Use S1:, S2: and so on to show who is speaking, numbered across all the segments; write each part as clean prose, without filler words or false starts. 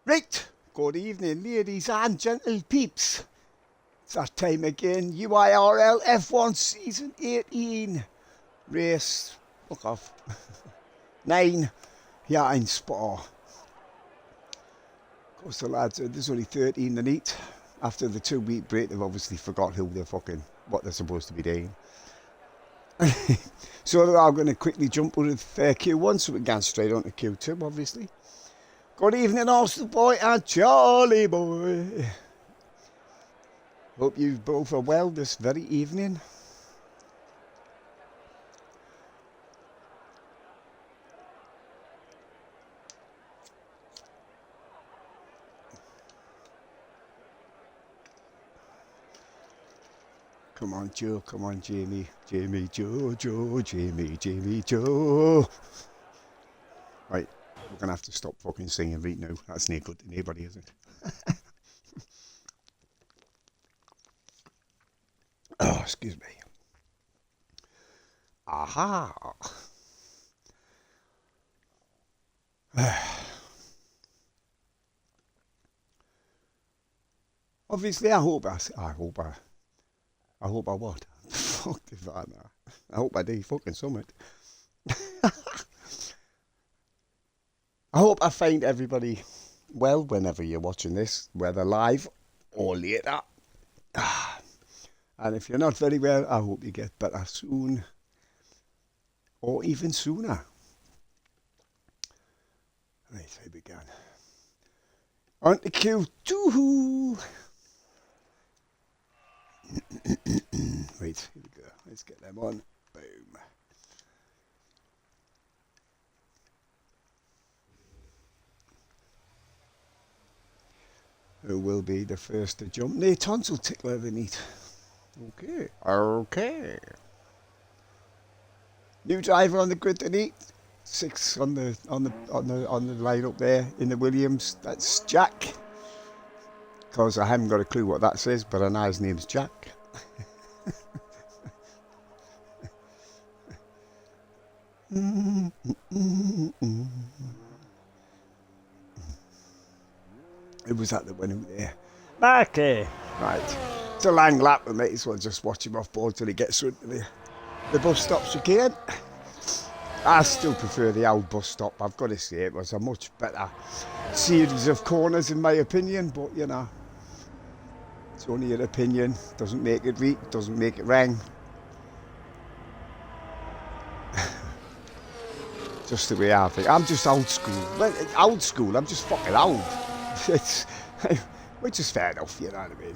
S1: Right, good evening, ladies and gentle peeps. It's that time again. UIRL F1 Season 18. Race, fuck off. 9. Yeah, in Spa. Of course, the lads, there's only 13 to eat. After the 2-week break, they've obviously forgot what they're supposed to be doing. So I'm going to quickly jump with Q1 so we can get straight on to Q2, obviously. Good evening, Arsenal boy and Charlie boy. Hope you both are well this very evening. Come on, Joe. Come on, Jamie. Jamie, Joe, Jamie, Joe. Right, we're going to have to stop fucking singing right now. That's no good to anybody, is it? Oh, excuse me. Aha. Obviously, I hope I what? Fuck if I know. I hope I do fucking summit. I hope I find everybody well whenever you're watching this, whether live or later. And if you're not very well, I hope you get better soon. Or even sooner. Right, here we go. On to Q2. Right, here we go. Let's get them on. Boom. Who will be the first to jump? No, tonsil tickler they need. Okay. Okay. New driver on the grid to eat. 6 on the line up there in the Williams. That's Jack. Because I haven't got a clue what that says, but I know his name's Jack. Who was that went out there? Okay. Right. It's a long lap, we might as well just watch him off board till he gets into the bus stops again. I still prefer the old bus stop, I've got to say. It was a much better series of corners in my opinion, but you know, it's only an opinion. Doesn't make it right, doesn't make it wrong. Just the way I think. I'm just old school. Well, old school, I'm just fucking old. Which is fair enough, you know what I mean.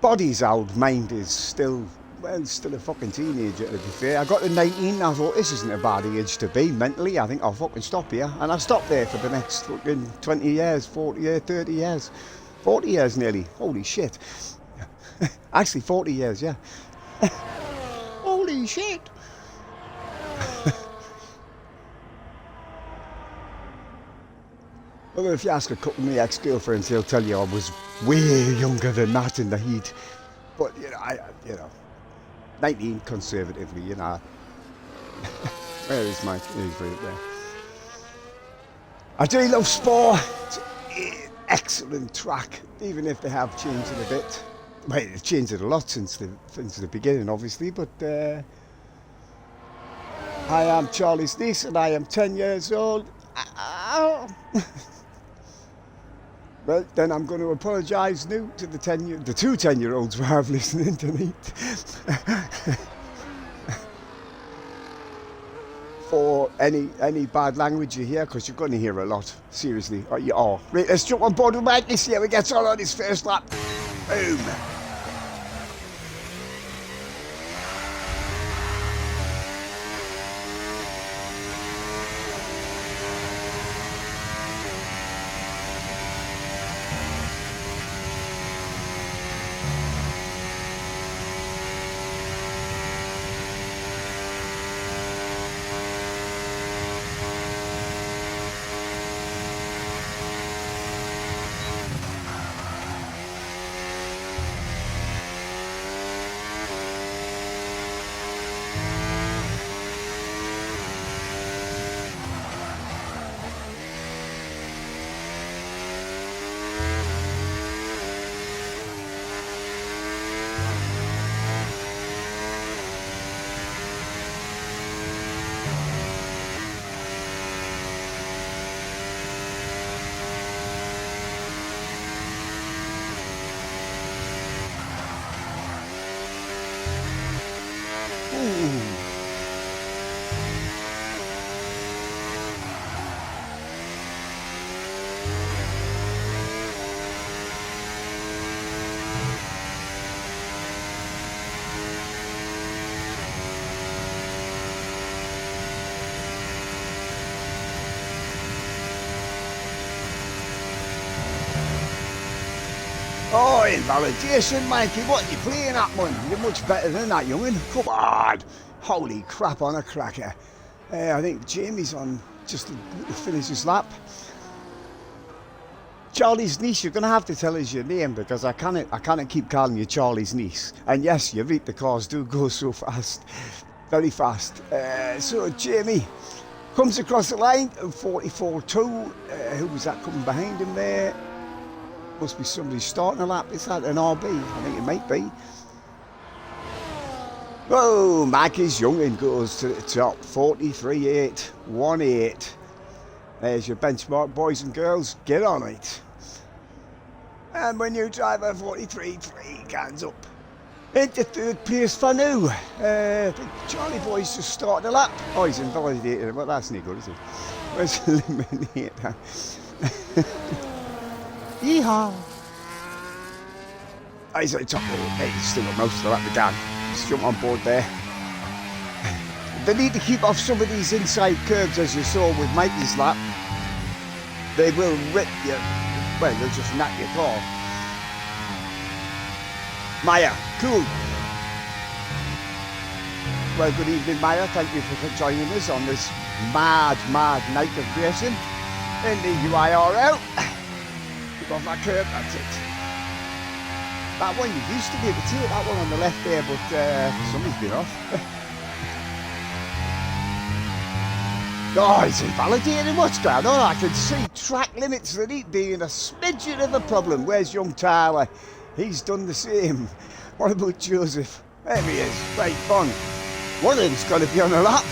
S1: Body's old, mind is still a fucking teenager to be fair. I got to 19 and I thought this isn't a bad age to be mentally. I think I'll fucking stop here. And I've stopped there for the next fucking 20 years, 40 years, 30 years. 40 years nearly. Holy shit. Actually 40 years, yeah. Holy shit. Well, if you ask a couple of my ex-girlfriends, they'll tell you I was way younger than that in the heat. But, you know, 19 conservatively, you know. Where is my favourite there? I do love Spa. It's an excellent track, even if they have changed it a bit. Well, they've changed it a lot since the beginning, obviously, but I am Charlie's niece and I am 10 years old. Well, then I'm going to apologise now to the 2 10-year-olds who have listening to me for any bad language you hear, because you're going to hear a lot. Seriously, you are. Right, let's jump on board with Mike. Let's see how he gets on his first lap. Boom. Oh, invalidation, Mikey. What are you playing at, man? You're much better than that, young'un. Come on. Holy crap on a cracker. I think Jamie's on just to finish his lap. Charlie's niece, you're going to have to tell us your name because I can't keep calling you Charlie's niece. And yes, you read the cars do go so fast. Very fast. So Jamie comes across the line, 44.2. Who was that coming behind him there? Must be somebody starting a lap. Is that an RB? I think it might be. Whoa, Maggie's young'un goes to the top. 43.818. There's your benchmark, boys and girls. Get on it. And my new driver, 43.3, hands up. Into third place for now. I think Charlie Boy's just started a lap. Oh, he's invalidated. Well, that's not good, is it? Where's the eliminator? Yeehaw! He's at the top of the hey, he's still got most of the lap to go. Just jump on board there. They need to keep off some of these inside curves, as you saw with Mikey's lap. They will rip you. Well, they'll just knock your car. Maya, cool. Well, good evening, Maya. Thank you for joining us on this mad night of racing in the UIRL. Keep off that curve, that's it. That one, you used to be able to take that one on the left there, but somebody's been off. Oh, he's invalidating. What's going on? I can see track limits that ain't being a smidgen of a problem. Where's young Tyler? He's done the same. What about Joseph? There he is. Right, fun. One of them's got to be on a lap.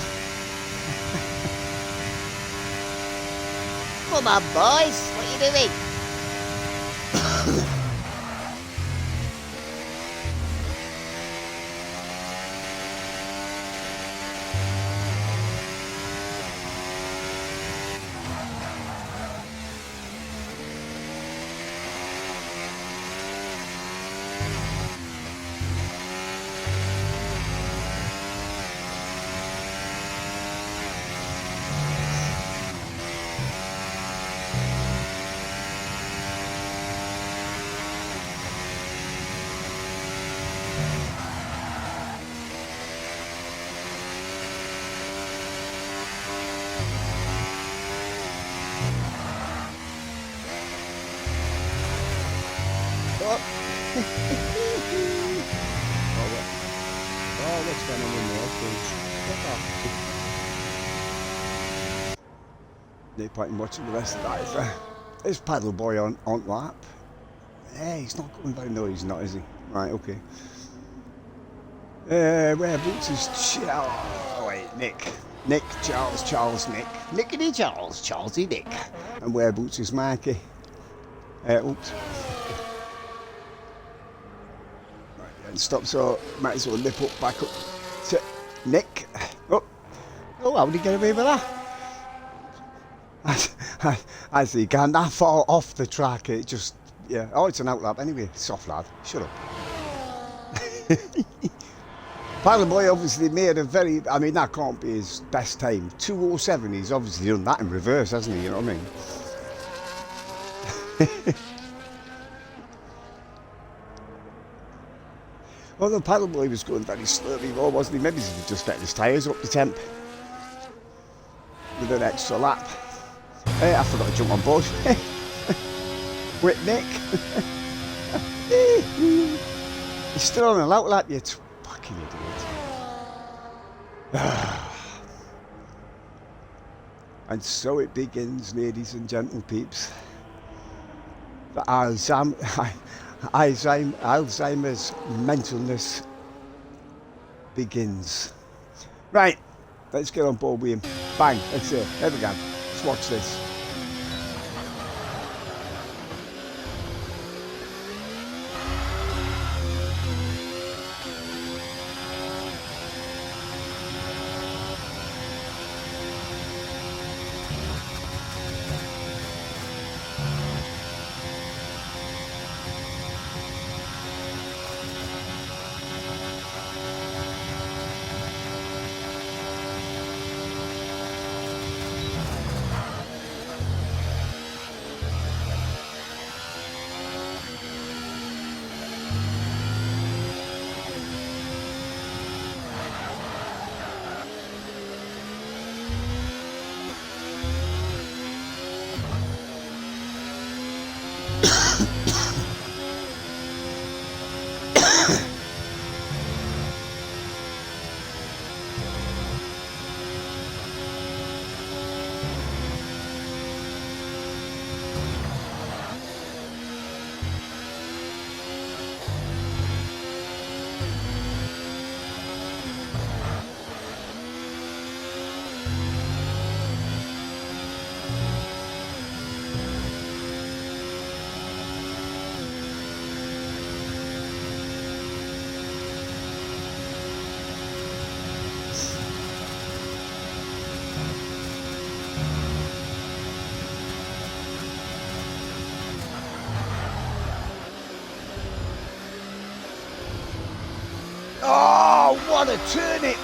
S2: Come on, boys. What are you doing?
S1: What's going on in there? No point in watching the rest of that. Is Paddle Boy on lap? Yeah, he's not going very. No, he's not, is he? Right, okay. Whereabouts is Charles? Oh wait, Nick, Charles, Nick. Nickety Charles, Charlesy Nick. And whereabouts is Marky? Oops. Stop, so might as well nip up back up to Nick. Oh, how did he get away with that? I see, can that fall off the track? It just, yeah. Oh, it's an outlap anyway. Soft lad, shut up. Paddle Boy obviously made a very, I mean, that can't be his best time. 2:07, he's obviously done that in reverse, hasn't he? You know what I mean? Well, the Paddle Boy was going very slowly, wasn't he? Maybe he's just getting his tyres up to temp with an extra lap. I forgot to jump on board with Nick. He's still on an outlap, you fucking idiot. And so it begins, ladies and gentle peeps. The Alzheimer's mentalness begins. Right, let's get on board with him. Bang, that's it. There we go. Let's watch this. Oh, what a turnip!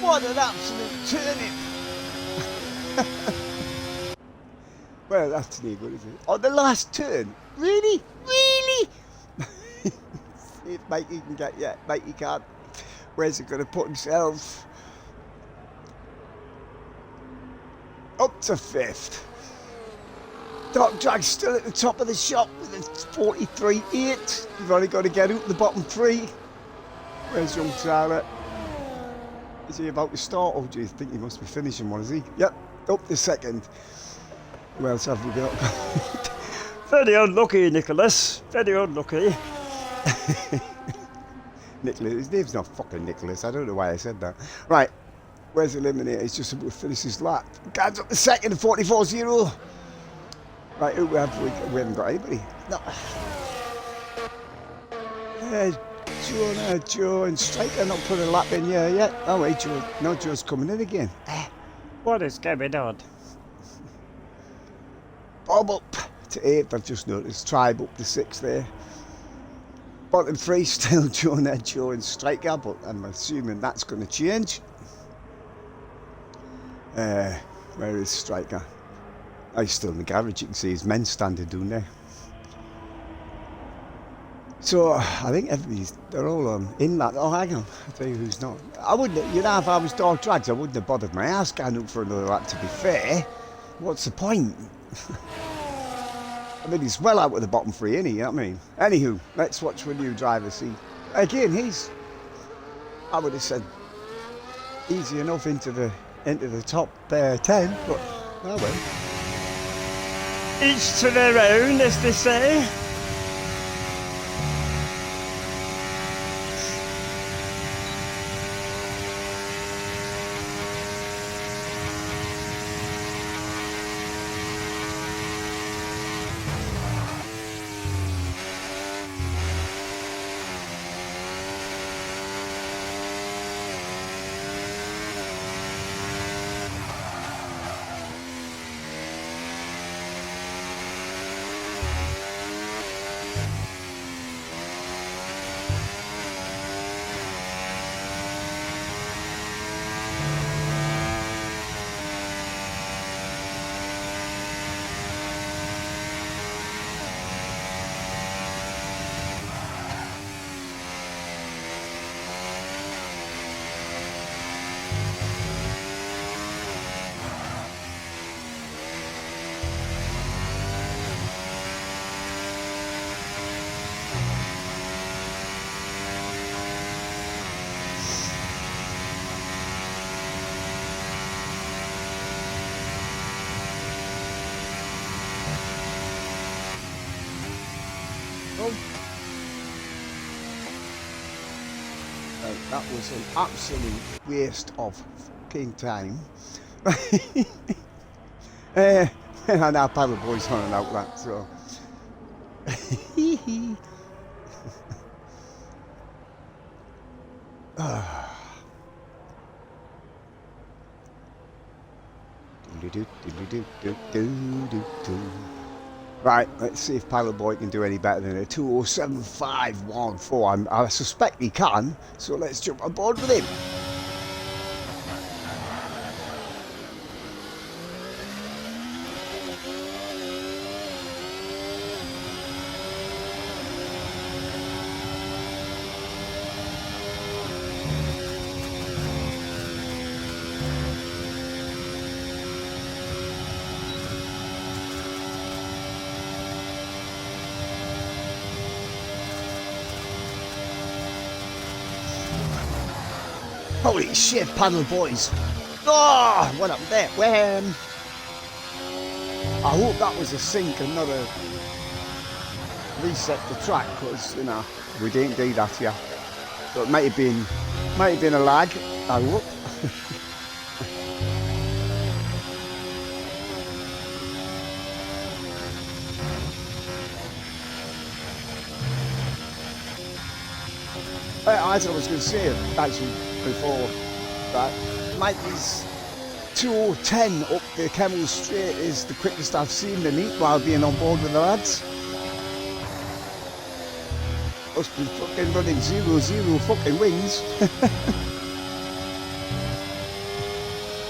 S1: What an absolute turnip! Well, that's no good, is it? On the last turn? Really? Really? See if Mikey can get... Yeah, Mikey can't. Where's he going to put himself? Up to 5th. Dark Drag's still at the top of the shop with a 43.8. You've only got to get out the bottom 3. Where's young Tyler? Is he about to start, or do you think he must be finishing one, is he? Yep, up to 2nd. Who else have we got?
S3: Very unlucky, Nicholas. Very unlucky.
S1: Nicholas, his name's not fucking Nicholas. I don't know why I said that. Right, where's Eliminator? He's just about to finish his lap. Guys up to 2nd, 44.0. Right, who have we? We haven't got anybody. No. Joe and Striker not put a lap in here yet. Oh wait, Joe. No, Joe's coming in again.
S3: What is going on?
S1: Bob up to 8th, I've just noticed. Tribe up to 6th there. Bottom 3 still Joe and Striker, but I'm assuming that's going to change. Where is Striker? Oh, he's still in the garage. You can see his men standing down there. So I think they're all in that. Oh, hang on, I'll tell you who's not. I wouldn't, you know, if I was Dark Drags, I wouldn't have bothered my ass going up for another lap, to be fair. What's the point? I mean, he's well out of the bottom 3, isn't he? You know what I mean? Anywho, let's watch a new driver see. Again, I would have said, easy enough into the top 10, but oh well.
S3: Each to their own, as they say.
S1: That was an absolute waste of fucking time. And our paddle boy's running out that, so. Right, let's see if Pilot Boy can do any better than a 2:07.514. I suspect he can, so let's jump on board with him. Holy shit, paddle boys. Oh, what happened there? When? I hope that was a sync and not a reset the track, because, you know, we didn't do that yet. So it might have been a lag, I hope. As I was going to say, actually, before that, Mikey's 2:10 up the Kemmel Straight is the quickest I've seen the meet while being on board with the lads. Must be fucking running 0-0 fucking wins.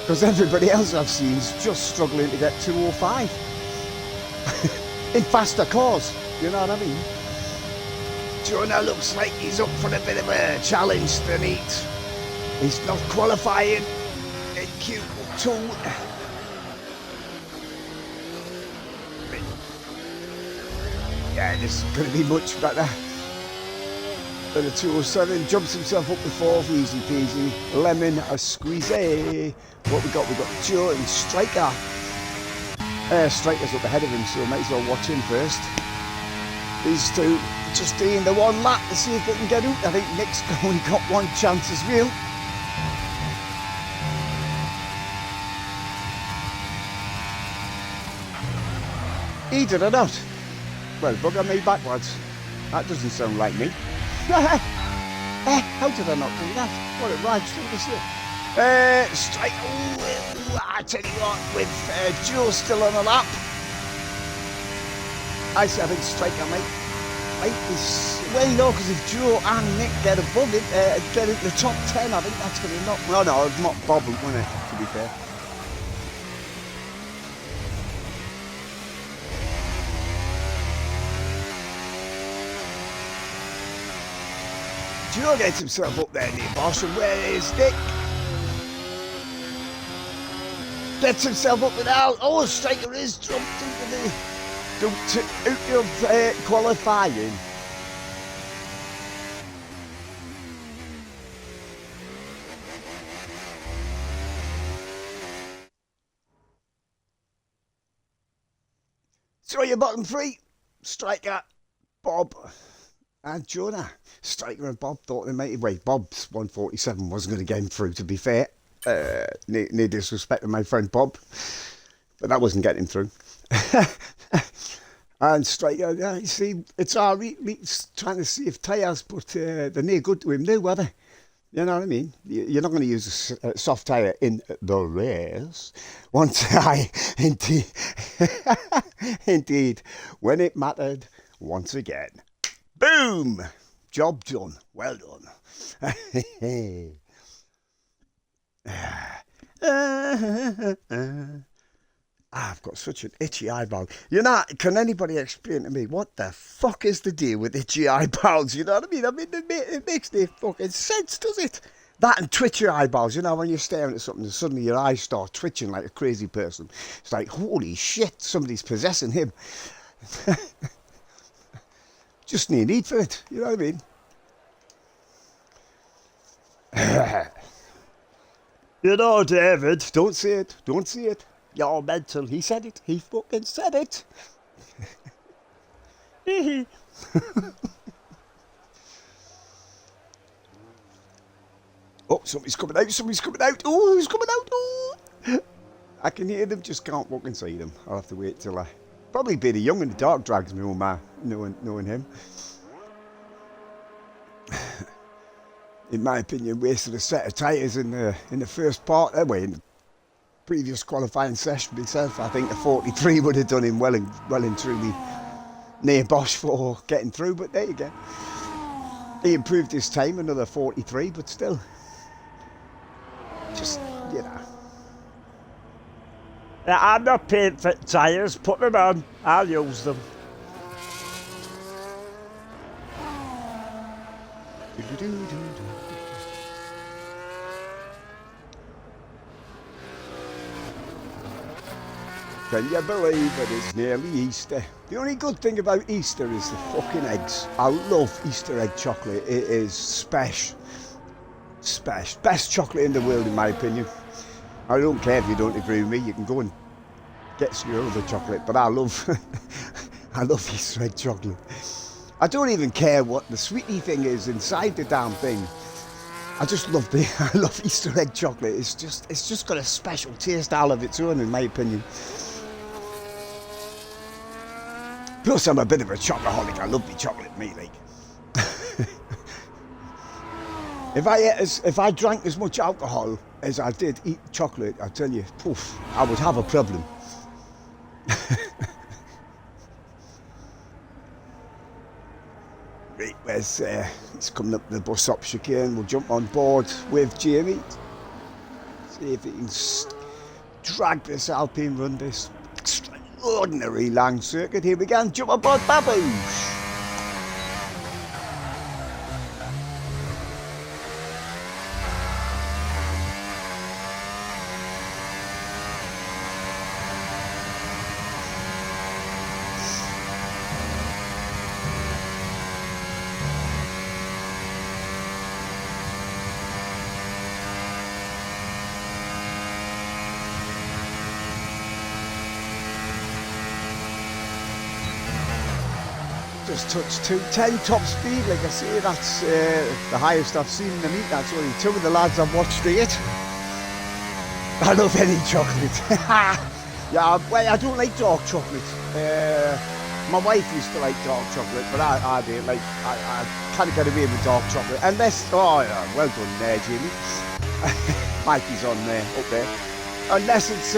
S1: Because everybody else I've seen is just struggling to get 2:05 in faster cars, you know what I mean? Jonah looks like he's up for a bit of a challenge tonight. He's not qualifying in Q2. Yeah, this is going to be much better than a 2:07. Jumps himself up to 4th, easy peasy. Lemon, a squeezy. What we got? We got Joe and Striker. Striker's up ahead of him, so might as well watch him first. These two just doing the one lap to see if they can get out. I think Nick's only got one chance as well. He did or not? Well, bugger me backwards. That doesn't sound like me. How did I not do that? What a ride through the slip. Straight. I tell you what, with Joe still on the lap, I think Striker might be, well, no, because if Joe and Nick get above it, get into the top 10, I think that's going to knock. No, it's not Bob, won't it, to be fair. Joe gets himself up there near Bosch, and where is Nick? Gets himself up and out. Oh, Striker is jumped out of qualifying. So your bottom three, Striker, Bob, and Jonah. Striker and Bob thought they might have. Wait, Bob's 147 wasn't going to get him through, to be fair. No disrespect to my friend Bob, but that wasn't getting him through. And Striker, you see, it's our meets trying to see if tyres, but they're no good to him now, are they? You know what I mean? You're not going to use a soft tyre in the race. One tyre, indeed. Indeed, when it mattered, once again. Boom! Job done. Well done. I've got such an itchy eyeball. You know, can anybody explain to me what the fuck is the deal with itchy eyeballs? You know what I mean? It makes no fucking sense, does it? That and twitch your eyeballs. You know, when you're staring at something and suddenly your eyes start twitching like a crazy person. It's like, holy shit, somebody's possessing him. Just no need for it. You know what I mean?
S3: You know, David.
S1: Don't say it. Don't say it. You're mental. He said it. He fucking said it. Oh, somebody's coming out. Somebody's coming out. Oh, who's coming out? Oh. I can hear them, just can't walk inside them. I'll have to wait till I... Probably be the young and the dark drags me on my knowing him. In my opinion, wasted a set of tyres in the first part. Anyway, in the previous qualifying session myself, I think a 43 would have done him well and truly near Bosch for getting through. But there you go. He improved his time, another 43, but still, just, you know.
S3: Yeah, I'm not paying for tyres. Put them on. I'll use them.
S1: Can you believe it is nearly Easter? The only good thing about Easter is the fucking eggs. I love Easter egg chocolate. It is special. Best chocolate in the world, in my opinion. I don't care if you don't agree with me. You can go and get some other chocolate, but I love, I love Easter egg chocolate. I don't even care what the sweetie thing is inside the damn thing. I just love I love Easter egg chocolate. It's just got a special taste all of its own, in my opinion. Plus, I'm a bit of a chocoholic. I love me chocolate, me like. If I drank as much alcohol as I did eat chocolate, I tell you, poof, I would have a problem. Right, it's coming up to the bus stop chicane. We'll jump on board with Jamie. See if he can drag this Alpine run, this extraordinary long circuit. Here we go, jump on board, baboosh. Just touched 210 top speed, like I say, that's the highest I've seen in the meet. That's only two of the lads I've watched do it. I love any chocolate. Yeah, well, I don't like dark chocolate. My wife used to like dark chocolate, but I didn't like. I can't get away with dark chocolate unless. Oh yeah, well done there, Jamie. Mikey's on there, up there. Unless it's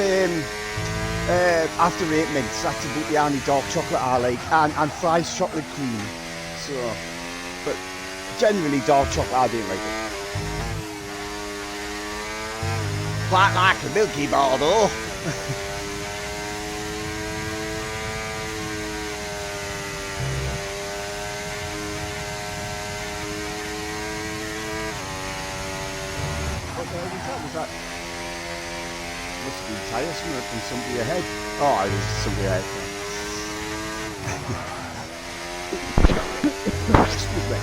S1: after 8 minutes, that's about the only dark chocolate I like, and Fry's chocolate cream. So, but generally dark chocolate, I don't like it. Quite like a Milky Bar though. What the hell was that? Must have been tyre smoke from somebody ahead. Oh, it was somebody ahead. Excuse me.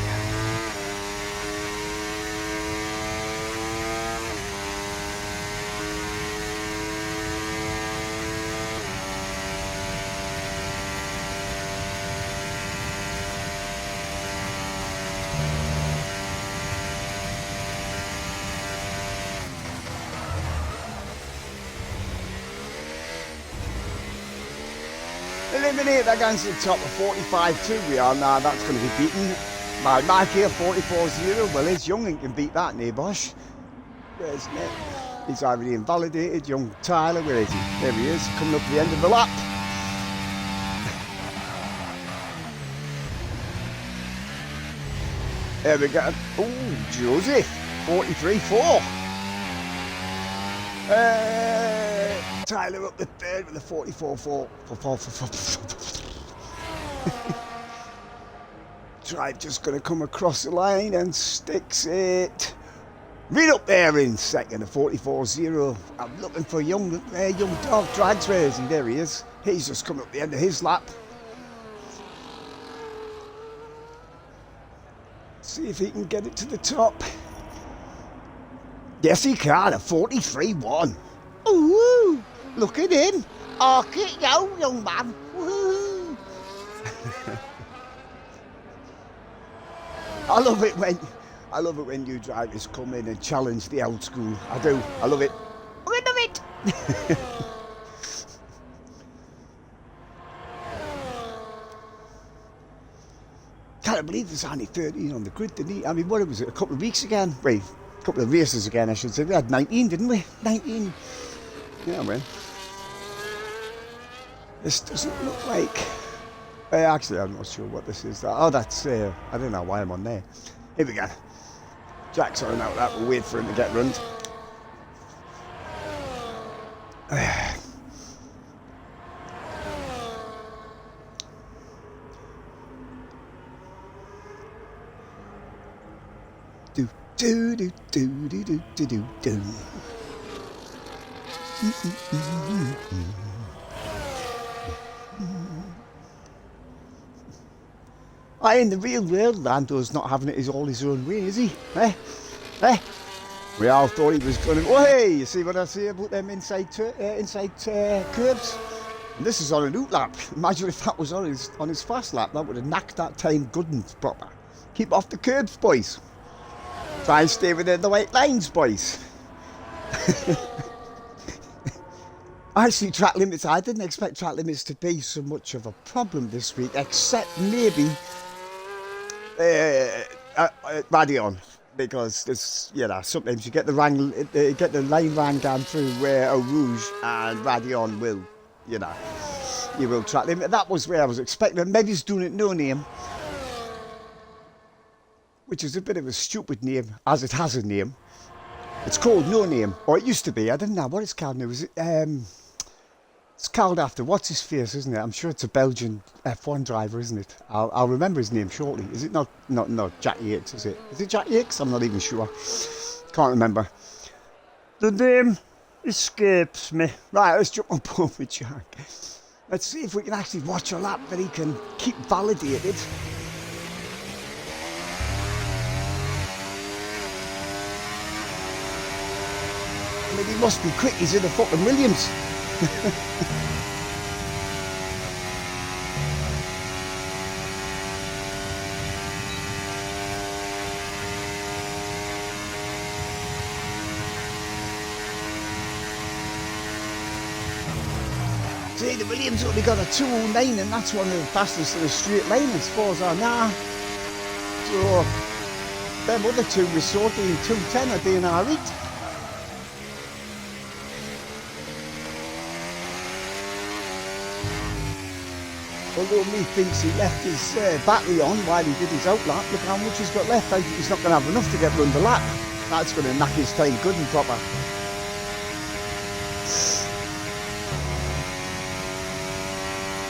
S1: Eliminate against the top of 45-2 we are now. That's going to be beaten by Mikey 44-0. Well, it's Young and can beat that, Nabosh. Where's Nick? He's already invalidated. Young Tyler, where is he? There he is, coming up to the end of the lap. There we go. Oh, Joseph, 43-4. Tyler up the third with a 44-4. Drive just going to come across the line and sticks it right up there in second, a 44-0. I'm looking for young dog drags. Where is he? There he is. He's just coming up the end of his lap. See if he can get it to the top. Yes, he can. A 43-1.
S2: Ooh, look at him. Arc it, young man. Woo.
S1: I love it when new drivers come in and challenge the old school. I do. I love it.
S2: I love it.
S1: Can't believe there's only 13 on the grid, didn't he? I mean, what was it? A couple of weeks again? Wait, a couple of races again, I should say. We had 19, didn't we? 19. Yeah, man. This doesn't look like... actually, I'm not sure what this is. Oh, that's... I don't know why I'm on there. Here we go. Jack's on out that. We'll wait for him to get runned. Do do do do do do do do do. In the real world, Lando's not having it all his own way, is he? Eh? We all thought he was going to. Oh, hey, you see what I say about them inside curves? And this is on a loop lap. Imagine if that was on his fast lap. That would have knocked that time good and proper. Keep off the curbs, boys. Try and stay within the white lines, boys. Actually, track limits, I didn't expect track limits to be so much of a problem this week, except maybe Radion, because there's, sometimes you get the line ran down through Eau Rouge, and Radion will, you will track limit. That was where I was expecting. Maybe he's doing it no name, which is a bit of a stupid name, as it has a name. It's called No Name, or it used to be. I don't know what it's called now. Is it? It's called after what's his face, isn't it? I'm sure it's a Belgian F1 driver, isn't it? I'll remember his name shortly. Is it not Jack Yates? Is it? Is it Jack Yates? I'm not even sure. Can't remember.
S3: The name escapes me.
S1: Right, let's jump on board with Jack. Let's see if we can actually watch a lap that he can keep validated. I mean, he must be quick. He's in a fucking Williams. See, the Williams only got a 209, and that's one of the fastest in a straight line as far as I know. So, them other two were sorting in 210 are doing alright. Although me thinks he left his battery on while he did his outlap, look how much he's got left. I think he's not going to have enough to get run the lap. That's going to knock his time good and proper.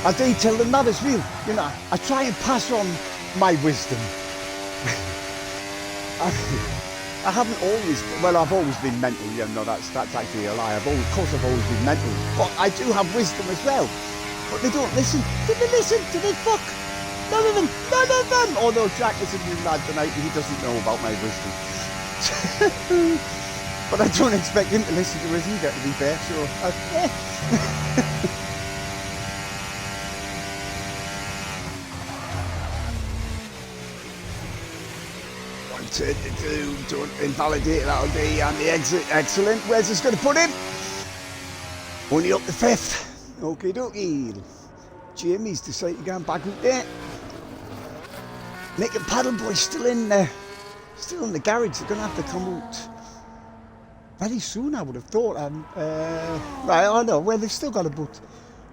S1: I do tell them that as well, I try and pass on my wisdom. I haven't always, I've always been mental, that's actually a lie. Of course I've always been mental, but I do have wisdom as well. But they don't listen. Did they listen? Did they fuck? None of them. None of them. Although Jack is a new lad tonight, he doesn't know about my wisdom. But I don't expect him to listen to us either, to be fair. So, One turn to do. Don't invalidate. That'll be on the exit. Excellent. Where's this going to put him? Only up the fifth. Okie dokie. Jamie's decided to go back out there. Nick and Paddle Boy still in the garage. They're gonna have to come out very soon, I would have thought. Right, I know. Well, they've still got about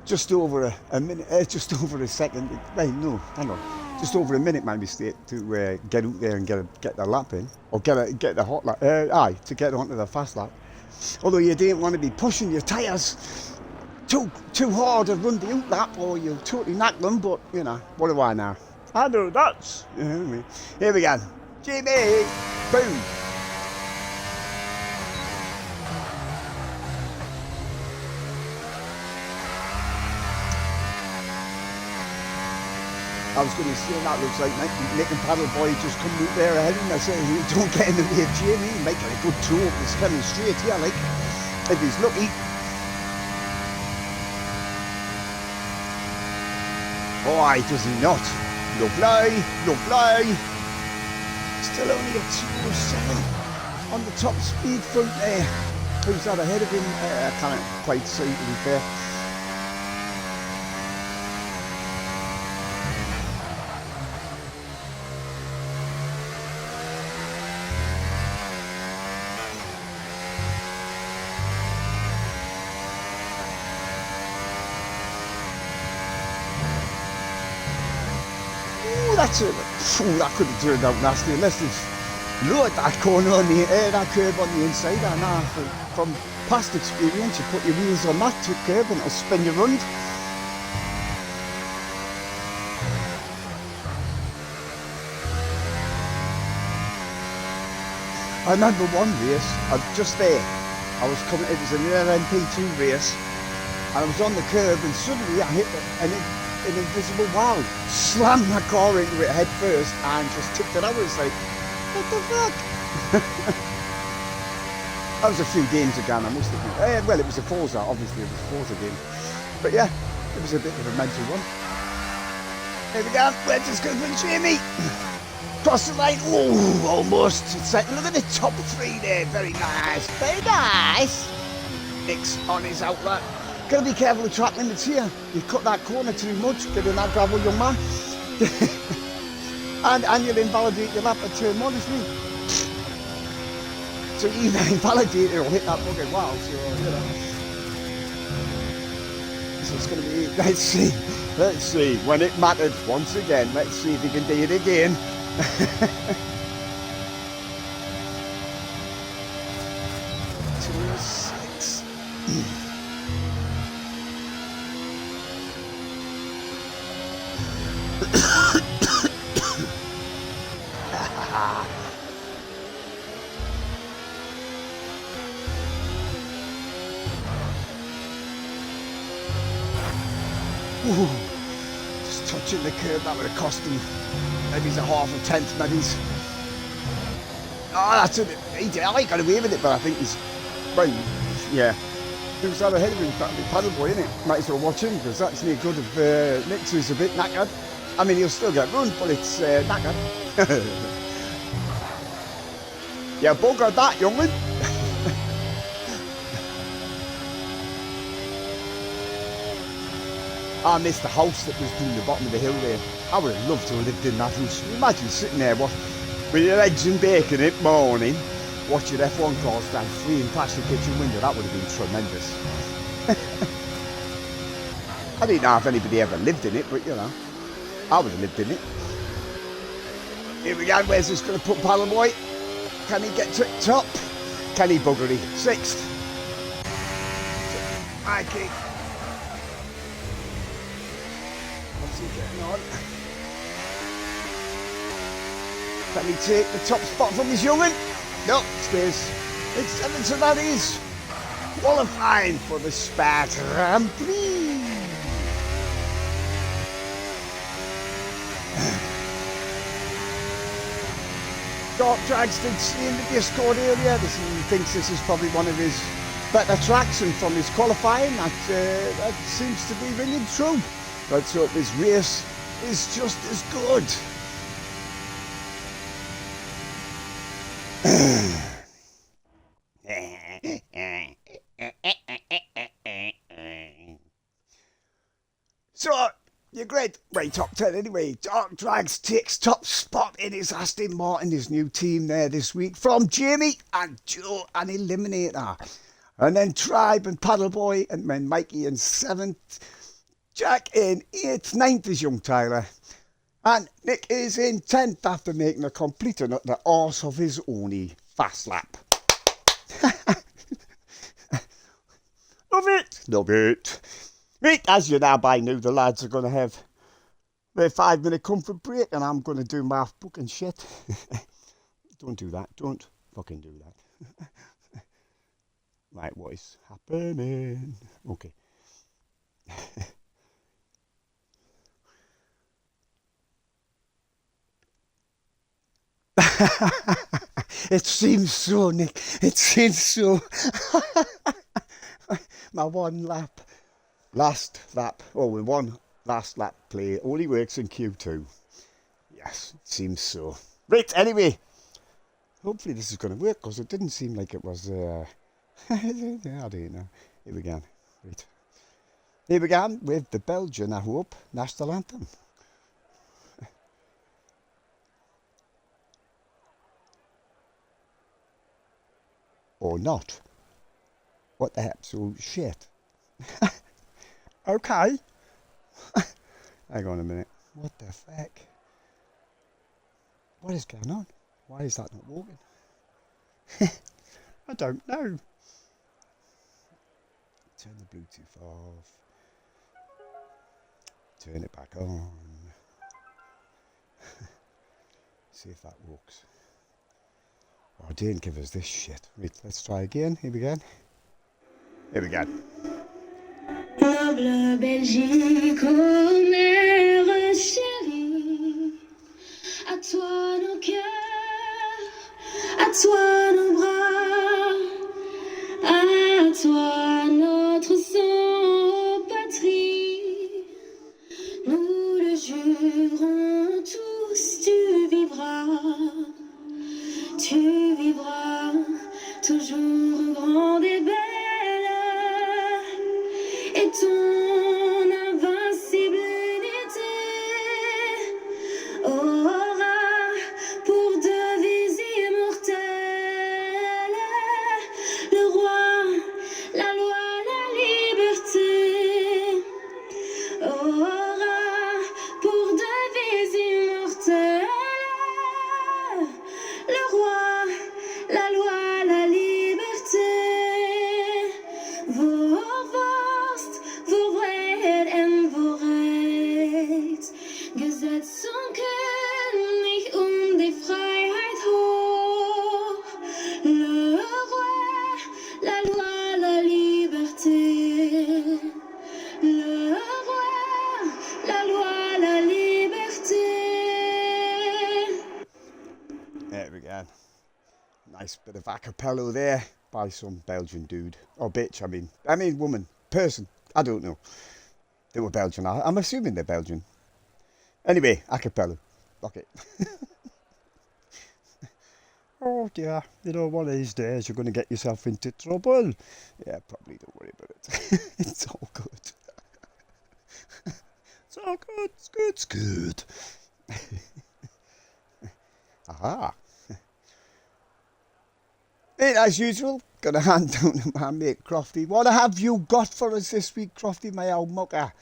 S1: just over a minute, just over a second. Right, no, hang on. Just over a minute, my mistake, to get out there and get the lap in, or get the hot lap. To get onto the fast lap. Although you didn't want to be pushing your tyres too hard to run the out lap, or you totally knock them. But what do I know?
S3: I know that.
S1: Here we go. Jimmy, boom. I was going to say that looks like Nick and Paddle Boy just come out there ahead of him. I said, don't get in the way of Jamie. He might get a good tour of the spinning straight here, like, if he's lucky. Oh, does he not? Lovely, lovely. Still only a 207 on the top speed front there. Who's that ahead of him? I can't quite see, to be fair. That could have turned out nasty unless they've lowered that corner on the that curve on the inside. I know from past experience, you put your wheels on that curve and it'll spin you round. I remember one race, just there, I was coming, it was an LMP2 race, and I was on the curve and suddenly I hit an invisible wall, slammed my car into it head first and just tipped it over. It's like, what the fuck? That was a few games again, I must admit. Well, it was a Forza, obviously it was a Forza game. But yeah, it was a bit of a mental one. Here we go, we're just going for Jamie. Cross the line, oh, almost. Second, look at the top three there, very nice.
S2: Very nice.
S1: Nick's on his outlet. Gotta be careful with track limits here. You cut that corner too much, get in that gravel, young man. and you'll invalidate your lap at turn 1, isn't it? So either invalidate it or hit that bucket wow, so you know. So it's gonna be, let's see, when it mattered once again, let's see if he can do it again. 2-6. Ooh, just touching the curb, that would have cost him maybe a half a tenth, maybe. Oh, that's it. He got away with it, but I think he's, well, yeah. Who's that ahead of him? That'll be Paddleboy, isn't it? Might as well watch him, because that's near good of Nick's, who's a bit knackered. I mean, he'll still get run, but it's knackered. Yeah, bugger that, youngling. I missed the house that was down the bottom of the hill there. I would have loved to have lived in that house. Imagine sitting there with your eggs and bacon in the morning, watch your F1 cars stand fleeing past the kitchen window. That would have been tremendous. I didn't know if anybody ever lived in it, but you know, I would have lived in it. Here we go, where's this going to put Paddleboy? Can he get to the top? Can he buggery? 6th. Mikey. What's he getting on? Can he take the top spot from his young'un? No, stays. It's 7th, so that is qualifying for the Spa Grand Prix. Dark Drags did see in the Discord earlier. He thinks this is probably one of his better tracks, and from his qualifying, that seems to be ringing true. Let's hope his race is just as good. So, you're great. Right, top 10 anyway. Dark Drags takes top spot in his Aston Martin, his new team there this week, from Jamie and Joe, an eliminator. And then Tribe and Paddleboy, and then Mikey in 7th. Jack in 8th, 9th is young Tyler. And Nick is in 10th after making a complete and utter arse of his only fast lap. Love it. Love it. Right, as you now by now, the lads are going to have their 5-minute comfort break, and I'm going to do my fucking shit. Don't do that. Don't fucking do that. Right, what is happening? Okay. It seems so, Nick. It seems so. My one lap. Last lap. Oh, with one last lap play. Only works in Q2. Yes, it seems so. Right, anyway. Hopefully this is going to work, because it didn't seem like it was... I don't know. Here we go. Right. Here we go with the Belgian, I hope, national anthem. Or not. What the absolute shit. Okay. Hang on a minute. What the fuck? What is going on? Why is that not working? I don't know. Turn the Bluetooth off. Turn it back on. See if that works. Oh, didn't give us this shit. Right, let's try again. Here we go. Here we go.
S4: Love la Belgique, oh mère chérie, à toi nos cœurs, à toi nos bras, Tanken mich die Freiheit hoch. Le roi, la loi, la liberté. Le roi, la loi, la liberté.
S1: There we go. Nice bit of a cappella there by some Belgian dude. Or bitch, I mean woman. Person. I don't know. They were Belgian. I'm assuming they're Belgian. Anyway, a cappella. Okay. Oh dear, you know, one of these days you're going to get yourself into trouble. Yeah, probably, don't worry about it. It's all good. It's all good, it's good, it's good. Aha. And as usual, gonna hand down to my mate Crofty. What have you got for us this week, Crofty, my old mucker?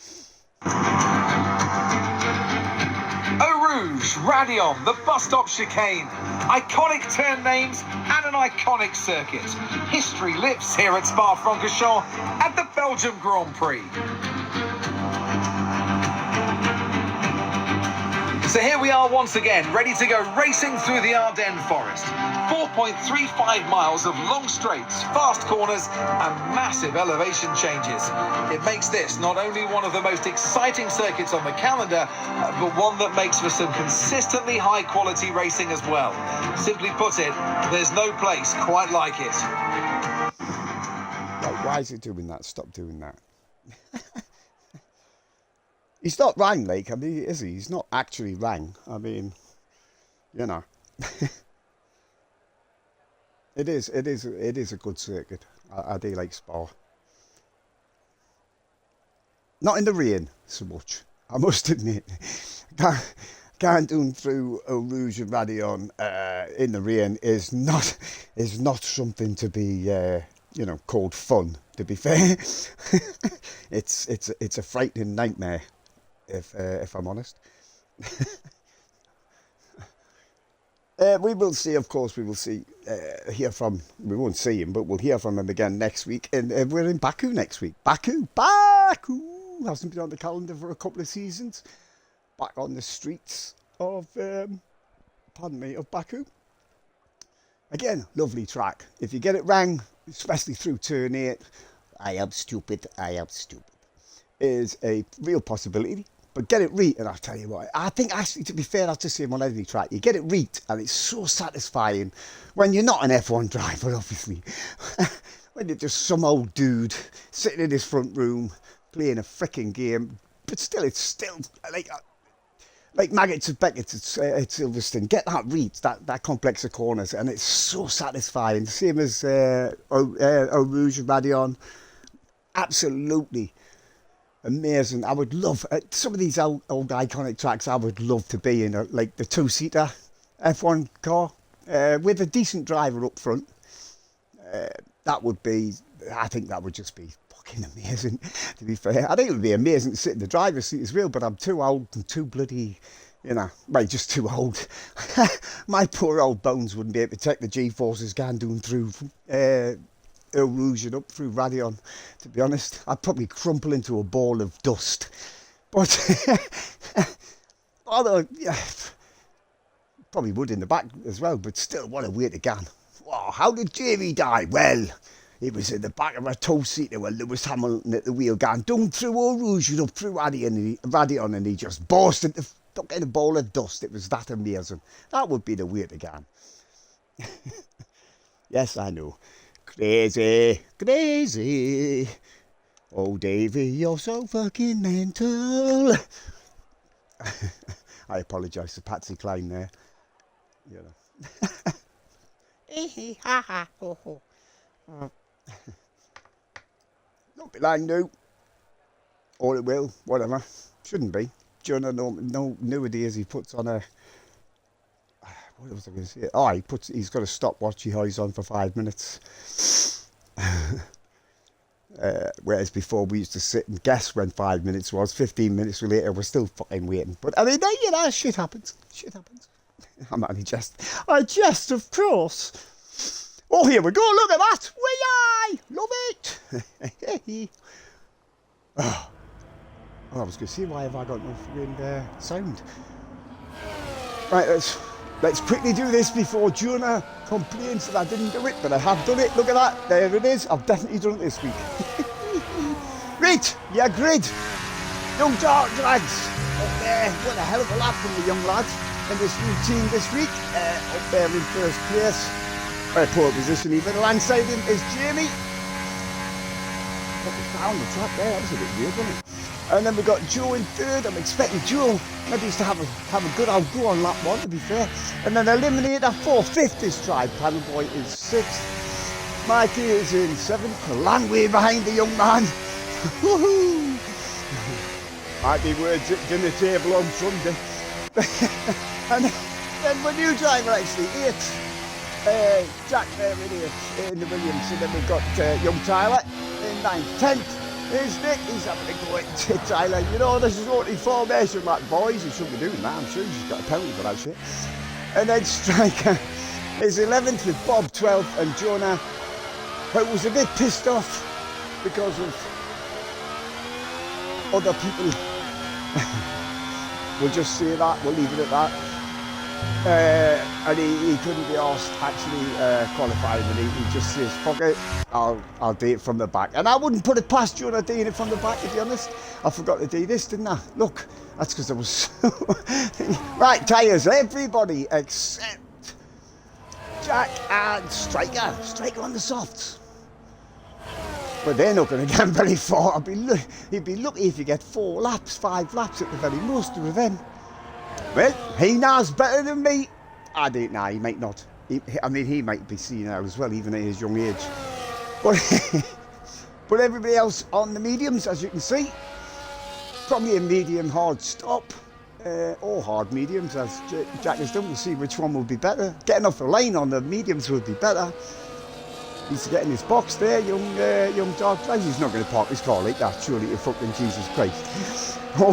S5: Eau Rouge, Radion, the bus stop chicane, iconic turn names and an iconic circuit. History lives here at Spa-Francorchamps at the Belgium Grand Prix. So here we are once again, ready to go racing through the Ardennes forest. 4.35 miles of long straights, fast corners and massive elevation changes. It makes this not only one of the most exciting circuits on the calendar, but one that makes for some consistently high quality racing as well. Simply put it, there's no place quite like it.
S1: Like, why is it doing that? Stop doing that. He's not rang, like, I mean, is he? He's not actually rang. I mean, you know. It is a good circuit. I do like Spa. Not in the rain so much, I must admit. Going down through Eau Rouge and Radion in the rain is not something to be you know, called fun. To be fair, it's a frightening nightmare. If I'm honest. We will see, of course, we won't see him, but we'll hear from him again next week. And we're in Baku next week. Baku! Hasn't been on the calendar for a couple of seasons. Back on the streets of, of Baku. Again, lovely track. If you get it wrong, especially through turn 8, I am stupid, is a real possibility. But get it right, and I'll tell you what, I think actually, to be fair, that's the same on any track. You get it right, and it's so satisfying when you're not an F1 driver, obviously. When you're just some old dude sitting in his front room playing a freaking game, but still, it's still like maggots of Beckett at Silverstone. Get that right, that complex of corners, and it's so satisfying. Same as Eau Rouge and Radion. Absolutely. Amazing. I would love some of these old iconic tracks. I would love to be in like the two-seater F1 car with a decent driver up front. That would be. I think that would just be fucking amazing. To be fair, I think it would be amazing to sit in the driver's seat as well. But I'm too old and too bloody, you know, well, just too old. My poor old bones wouldn't be able to take the G-forces going down through. Eau Rouge and up through Radion, to be honest. I'd probably crumple into a ball of dust. But, although, yeah, probably would in the back as well, but still, what a way to go. Wow, how did Jamie die? Well, he was in the back of a two-seater with Lewis Hamilton at the wheel going down through Eau Rouge and up through Radion, and he just burst into fucking a ball of dust. It was that amazing. That would be the way to go. Yes, I know. Crazy. Oh, Davey, you're so fucking mental. I apologise to Patsy Cline there. You know. Don't be lying, no. Or it will, whatever. Shouldn't be. During no nowadays he puts on a. What was I going to say? Oh, he's got a stopwatch he has on for 5 minutes. Whereas before we used to sit and guess when 5 minutes was. 15 minutes later, we're still fucking waiting. But I mean, you know, shit happens. I'm only jest. I jest, of course. Oh, here we go. Look at that. Love it. Oh, I was going to say, why have I got no friggin' sound? Right, let's quickly do this before Jonah complains that I didn't do it, but I have done it. Look at that. There it is. I've definitely done it this week. Right, yeah, great. Young dark lads up there. What a hell of a lap from the young lads in this routine this week. Up there in first place. Poor position even. Alongside him is Jamie. What was down the track there? That was a bit weird, wasn't it? And then we got Joe in third. I'm expecting Joe maybe to have a good old go on lap one, to be fair. And then Eliminator 4th this try. Paddleboy is 6th. Mikey is in 7th. A long way behind the young man. Woohoo! Might be words at dinner table on Sunday. And then my new driver actually, 8th. Jack there in 8th in the Williams. And then we've got young Tyler in 9th. 10th. Here's Nick, he's having a go at Tyler. You know, this is only formation lap, boys. He shouldn't be doing that. I'm sure he's got a penalty for that shit. And then Striker is 11th with Bob 12th and Jonah, who was a bit pissed off because of other people. We'll just say that, we'll leave it at that. And he couldn't be asked actually qualifying, and he just says, fuck it, I'll do it from the back. And I wouldn't put it past Jonah doing it from the back, to be honest. I forgot to do this, didn't I? Look, that's because I was so... Right, tyres, everybody except Jack and Striker. Striker on the softs. But they're not going to get very far. He'd be lucky if you get 4 laps, 5 laps at the very most of them. Well, he knows better than me. I don't know, he might not. He might be senile as well, even at his young age. But everybody else on the mediums, as you can see. Probably a medium hard stop. Or hard mediums, as Jack has done. We'll see which one will be better. Getting off the line on the mediums would be better. He's getting his box there, young dark driver. He's not going to park his car like that, surely, to fucking Jesus Christ. Oh,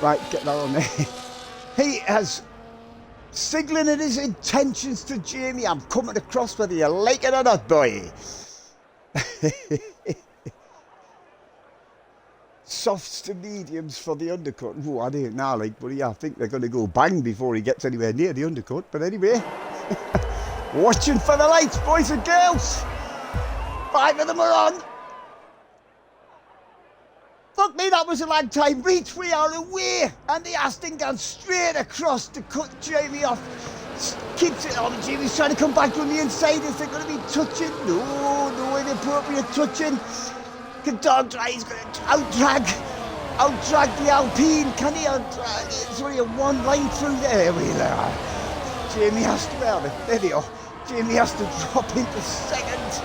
S1: right, get that on there. He has signaling his intentions to Jamie. I'm coming across whether you like it or not, boy. Softs to mediums for the undercut. Oh, I don't know, like, but yeah, I think they're going to go bang before he gets anywhere near the undercut. But anyway, watching for the lights, boys and girls. 5 of them are on. Fuck me, that was a long time. Reach, we are away. And the Aston gone straight across to cut Jamie off. Keeps it on. Jamie's trying to come back from the inside. Is there going to be touching? No inappropriate touching. Dog drag, he's going to outdrag the Alpine. Can he outdrag? It's only a 1 line through there. We are. Jamie has to, well, there they are. Jamie has to drop into second.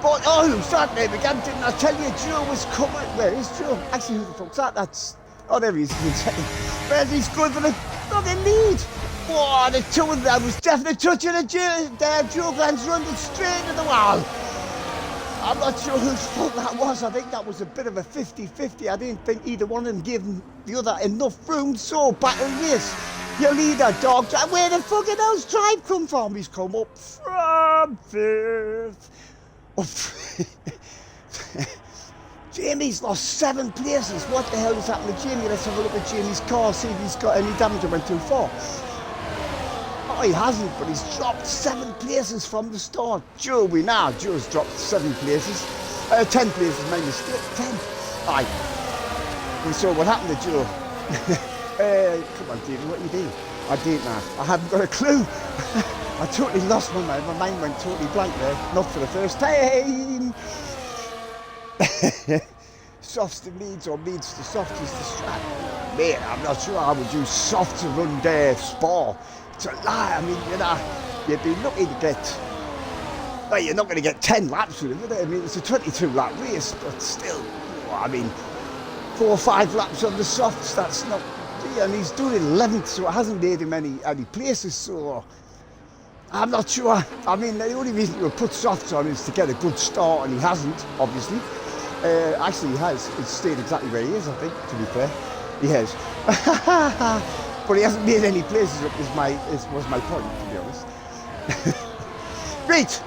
S1: But, oh, who's that name again? Didn't I tell you Joe was coming? Where is Joe? Actually, who the fuck's that? That's, oh, there he is. Where's he's going for the fucking lead? Oh, the two of them was definitely touching a Joe Glenn's running straight to the wall. I'm not sure whose fault that was. I think that was a bit of a 50-50. I didn't think either one of them gave the other enough room. So, battle race. Your leader, dog. Where the fucking hell's Tribe come from? He's come up from 5th. Jamie's lost 7 places. What the hell has happened to Jamie? Let's have a look at Jamie's car, see if he's got any damage or went too far. Oh, he hasn't, but he's dropped 7 places from the start. Joe, we know Joe's dropped 7 places. 10 places, my mistake. 10. Aye. We saw what happened to Joe. Come on, David, what are you doing? I didn't know. I haven't got a clue. I totally lost my mind. My mind went totally blank there. Not for the first time. Softs to mediums or mediums to softs is the strap. Man, I'm not sure I would use soft to run there, Spa. It's a lie. I mean, you know, you'd be lucky to get... Well, you're not going to get 10 laps with it, would it? I mean, it's a 22-lap race, but still, I mean, 4 or 5 laps on the softs, that's not... And he's doing 11th, so it hasn't made him any places, so... I'm not sure. I mean, the only reason you put softs on is to get a good start, and he hasn't, obviously. Actually, he has. He's stayed exactly where he is, I think, to be fair. He has. But he hasn't made any places up, was my point, to be honest. Right.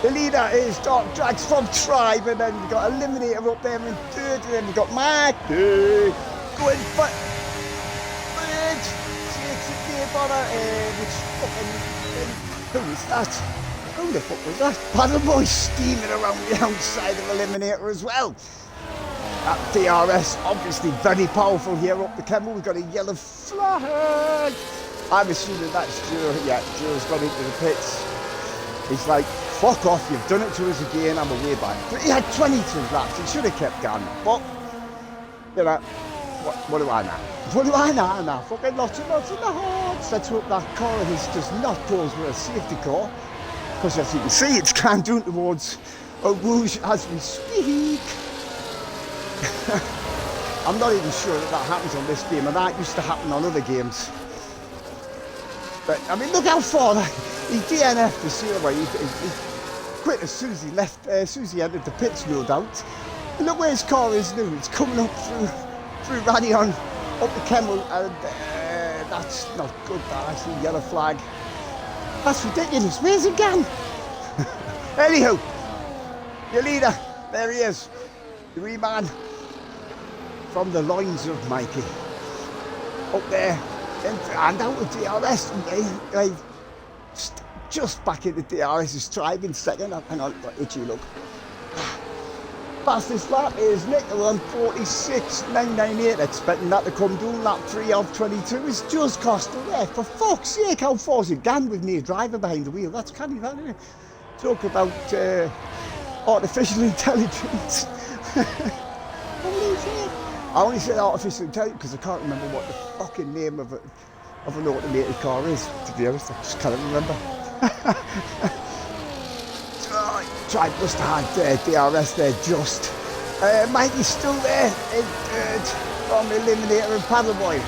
S1: The leader is Dark Drags from Tribe, and then we've got Eliminator up there in 3rd, and then we've got Mark going for... corner, which fucking, who was that? Who the fuck was that? Paddle boy steaming around the outside of Eliminator as well. That DRS, obviously very powerful here up the Kemmel. We've got a yellow flag. I'm assuming that's Joe. Yeah, Joe's got into the pits. He's like, fuck off, you've done it to us again, I'm away back. But he had 22 laps, he should have kept going. But, you know, what do I know? What do I know now? Fucking lots and lots of the hearts. Let's hope that car of his does not pose with a safety car. Because as you can see, it's going down towards Eau Rouge as we speak. I'm not even sure that happens on this game, and that used to happen on other games. But, I mean, look how far he DNF'd the Silver. He quit as soon as he left, as soon as he entered the pits, no doubt. And look where his car is now. It's coming up through Radion, up the Kemmel, and that's not good. That's a yellow flag. That's ridiculous. Where's it gone? Anyhow, your leader, there he is. The wee man from the loins of Mikey. Up there, and out of DRS. Just back into DRS is driving second. Hang on, got itchy look. Fastest lap is Nick on 46.998. Expecting that to come down. Lap 3 of 22 is just Costa there. For fuck's sake, how far's it gone with me a driver behind the wheel? That's canny, that, isn't it? Talk about artificial intelligence. Holy shit. I only said artificial intelligence because I can't remember what the fucking name of an automated car is, to be honest. I just can't remember. Must have had DRS there just. Mikey's still there in third from Eliminator and Paddleboy.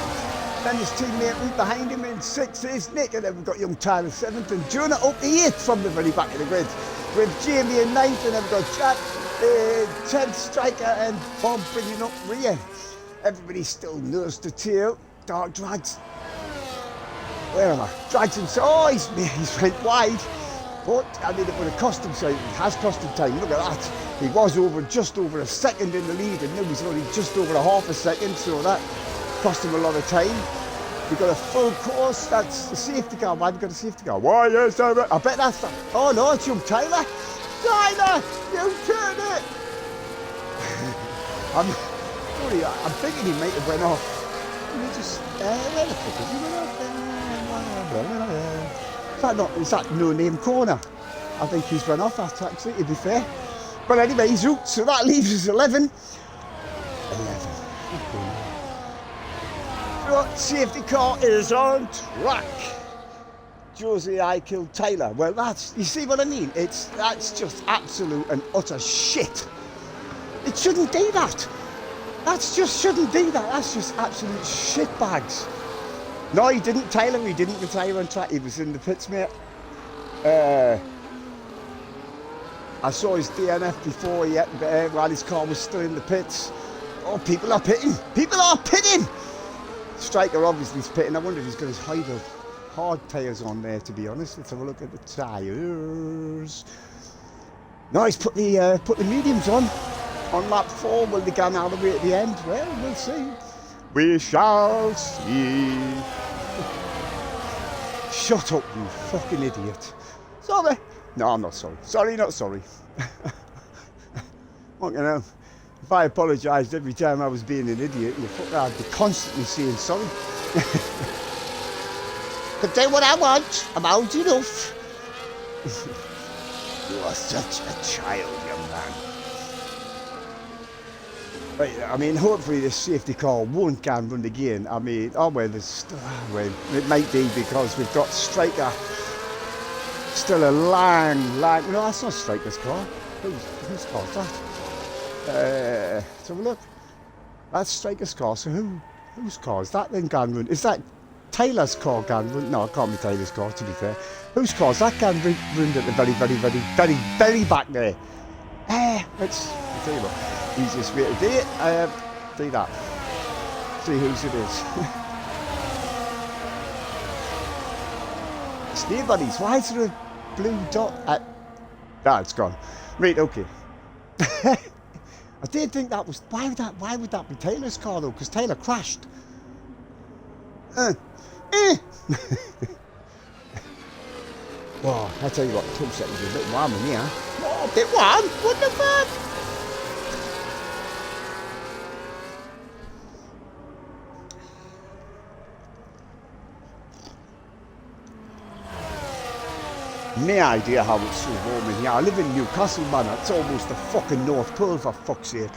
S1: Then his teammate right behind him in 6th is Nick, and then we've got young Tyler 7th and Jonah up the 8th from the very back of the grid. With Jamie in 9th, and then we've got Jack, 10th Striker, and Bob bringing up rear. Everybody still nursed the tail. Dark Drags. Where am I? Drags himself. Oh, he's went wide. But, I mean, it would have cost him, so it has cost him time. Look at that. He was just over a second in the lead, and now he's only just over a half a second, so that cost him a lot of time. We've got a full course. That's the safety car. Why have we got a safety car? Why, yes, I bet that's that. Oh, no, it's young Tyler. Tyler, you turn it. I'm thinking he might have went off. Let me just, where the fuck is he went off? Is that no name corner? I think he's run off that actually, to be fair. But anyway, he's out, so that leaves us 11. Right, safety car is on track. Josie, I killed Taylor. Well, you see what I mean? That's just absolute and utter shit. It shouldn't do that. Shouldn't do that. That's just absolute shit bags. No, he didn't, Taylor. He didn't retire on track. He was in the pits, mate. I saw his DNF before while his car was still in the pits. Oh, people are pitting. People are pitting. Striker obviously is pitting. I wonder if he's got his hard tyres on there, to be honest. Let's have a look at the tyres. No, he's put the mediums on lap 4. Will they go all the way at the end? Well, we'll see. We shall see. Shut up, you fucking idiot. Sorry. No, I'm not sorry. Sorry, not sorry. What, you know, if I apologised every time I was being an idiot, I'd be constantly saying sorry.
S2: But do what I want. I'm old enough.
S1: You are such a child, young man. Right, I mean, hopefully this safety car won't go and run again. I mean, it might be because we've got Striker still a long. No, that's not Striker's car. Whose car is that? Let's have a look. That's Striker's car. So whose car is that then gone run? Is that Taylor's car gone run? No, it can't be Taylor's car, to be fair. Whose car is that gone ruined at the very, very, very, very, very back there? Let's tell you what. Easiest way to do it, do that. See whose it is. It's nobody's. Why is there a blue dot at... it's gone. Right, okay. I did think that was... Why would that be Taylor's car though? Because Taylor crashed. Well, I tell you what, 2 seconds is a bit warm in here.
S2: Oh, a bit warm? What the fuck?
S1: No idea how it's so warm in here. I live in Newcastle, man. It's almost the fucking North Pole, for fuck's sake.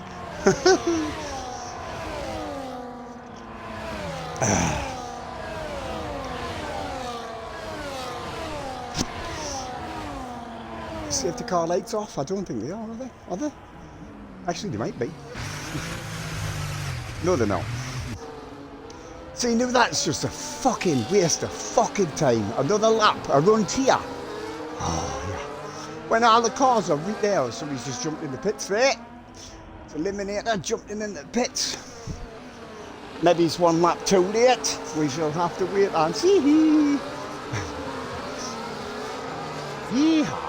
S1: Safety car lights off? I don't think they are they? Are they? Actually, they might be. No, they're not. See, no, that's just a fucking waste of fucking time. Another lap, around here. Oh, yeah. When all the cars are right there, somebody's just jumped in the pits there. It's Eliminator jumped in the pits. Maybe it's 1 lap too late. We shall have to wait and see. Yeehaw.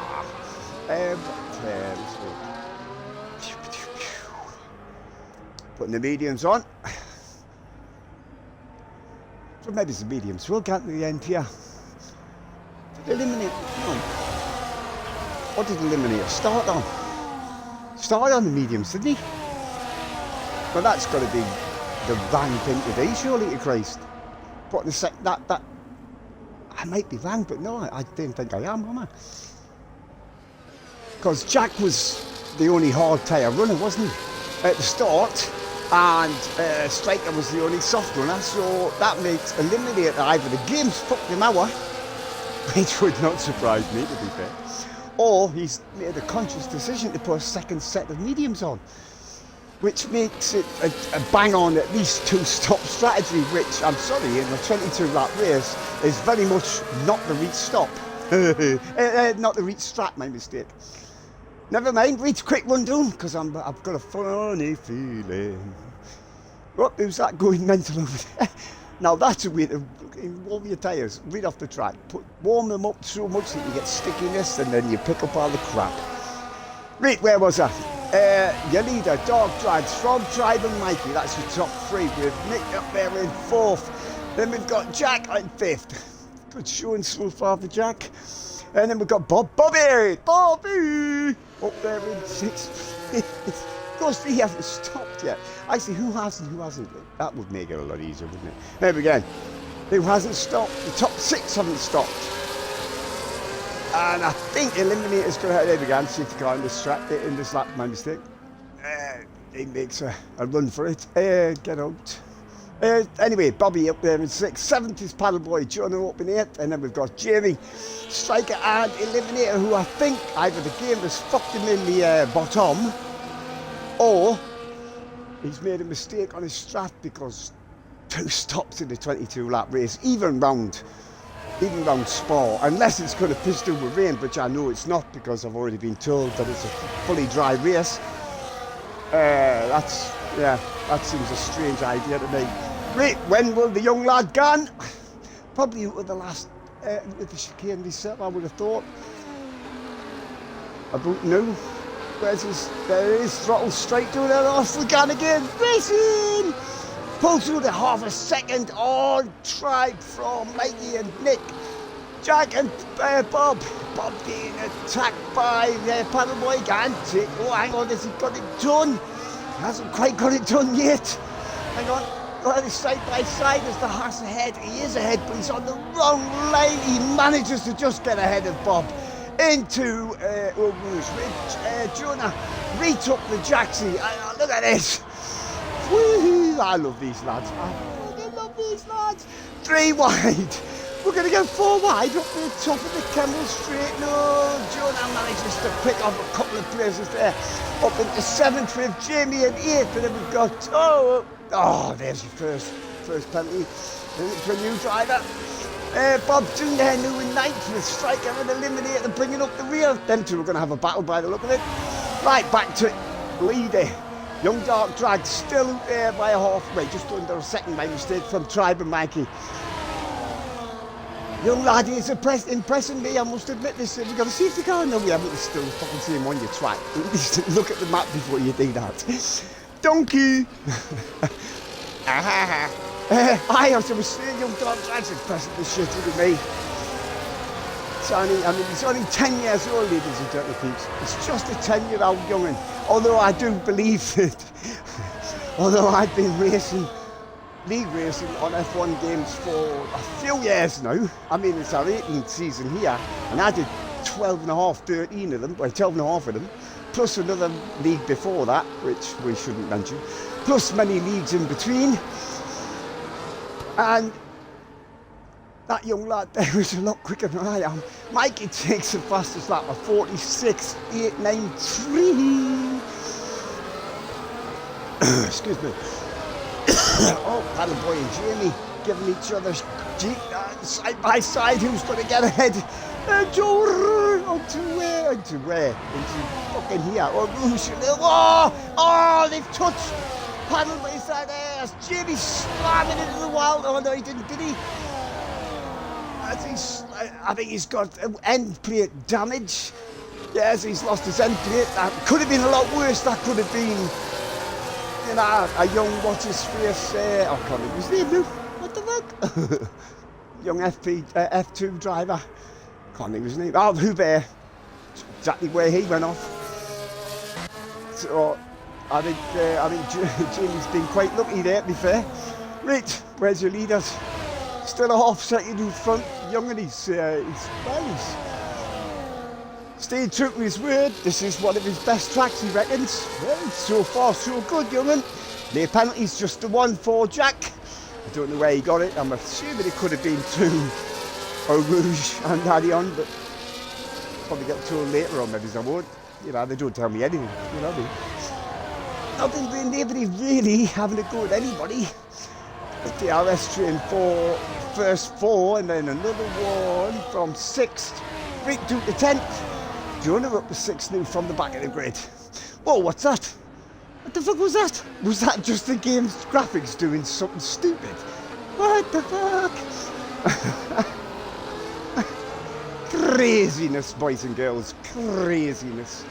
S1: Putting the mediums on. So maybe it's the mediums. We'll get to the end here. Did Eliminator? No. What did Eliminator start on? Started on the mediums, didn't he? Well, that's got to be the wrong thing to do, surely, to Christ. But the that I might be wrong, but no, I don't think I am I? Because Jack was the only hard tyre runner, wasn't he, at the start, and Striker was the only soft runner, so that makes Eliminator either the game's fucked him over, which would not surprise me, to be fair, or he's made a conscious decision to put a second set of mediums on, which makes it a bang on at least 2-stop strategy, which, I'm sorry, in a 22-lap race is very much not the reach stop. Not the reach strat, my mistake. Never mind, reach quick rundown, because I've got a funny feeling. Oh, who's that going mental over there? Now that's a way to warm your tyres right off the track. Warm them up so much that you get stickiness and then you pick up all the crap. Right, where was I? Your leader, Dog Drags from Tribe and Mikey. That's your top 3 with Nick up there in 4th. Then we've got Jack in 5th. Good showing so far for Jack. And then we've got Bobby up there in 6th. Of course, he hasn't stopped yet. Actually, who hasn't? That would make it a lot easier, wouldn't it? There we go. Who hasn't stopped? The top 6 haven't stopped. And I think Eliminator's going to, there we go, safety car in this lap, my mistake. He makes a run for it. Get out. Anyway, Bobby up there in 6th. 7th is Paddleboy, Jonah up in 8th. And then we've got Jamie, Striker and Eliminator, who I think either the game has fucked him in the bottom, or he's made a mistake on his strat, because 2 stops in the 22-lap race, even round Spa, unless it's going to piss down with rain, which I know it's not, because I've already been told that it's a fully dry race. That seems a strange idea to me. Right, when will the young lad gone? Probably with the last, with the chicane reset, I would have thought. About now. Where's his, there it is, throttle straight to it, and off we can again, racing! Pull through the half a second on Tribe from Mikey and Nick. Jack and Bob being attacked by Paddleboy. Oh, hang on, has he got it done? He hasn't quite got it done yet. Hang on, got it side by side as the horse ahead. He is ahead, but he's on the wrong lane. He manages to just get ahead of Bob into Eau Rouge. Jonah retook the Jaxie. Look at this. Woo-hoo. I love these lads. I fucking love these lads. 3 wide. We're going to go 4 wide up the top of the Kemmel Straight. No, Jonah manages to pick up a couple of places there. Up into 7th with Jamie and 8th. And then we've got, there's your first penalty. For a new driver. Bob Jr. new in 9th with Striker and Eliminator bringing up the rear. Them two are going to have a battle by the look of it. Right, back to leader. Young Dark Drag still there by a halfway, just under a second by mistake from Tribe and Mikey. Young lad is impressing me, I must admit this. Have you got a safety car? No, we haven't. Still fucking see him on your track. Look at the map before you do that. Donkey! I was saying, young dog drags impressing the shit out of me. He's only 10 years old, ladies and gentlemen. He's just a 10-year-old young'un. Although I do believe that, although I've been racing, league racing on F1 games for a few years now. I mean, it's our 18th season here, and I did 12 and a half, 13 of them, well, 12 and a half of them, plus another league before that, which we shouldn't mention, plus many leagues in between. And that young lad there was a lot quicker than I am. Mikey takes the fastest lap of 46.893. Excuse me. Oh, Paddle Boy and Jamie giving each other side by side. Who's going to get ahead? Onto where? Into fucking here. Oh, they've touched. Paddle Boy's that ass. Jamie slamming into the wall. Oh no, he didn't, did he? I think he's got end plate damage. Yes, he's lost his end plate. That could have been a lot worse. That could have been, you know, a young what's his face. I can't remember his name now. What the fuck? Young F2 driver. Can't remember his name. Oh, Hubert. Exactly where he went off. So I think Jamie's been quite lucky there, to be fair. Right, where's your leaders? Still a half second in front. Young and he's staying true to his word. This is one of his best tracks, he reckons. Well, so far so good, young'un. The penalty's just the one for Jack. I don't know where he got it. I'm assuming it could have been to Eau Rouge and Daddy on, but probably get told later on, maybe I won't. You know, they don't tell me anything, you know. Nothing being nobody really having a go at anybody. The DRS train for first 4 and then another one from 6th right to the 10th. Jonah up to 6th now from the back of the grid. Oh, what's that? What the fuck was that? Was that just the game's graphics doing something stupid? What the fuck? Craziness, boys and girls. Craziness.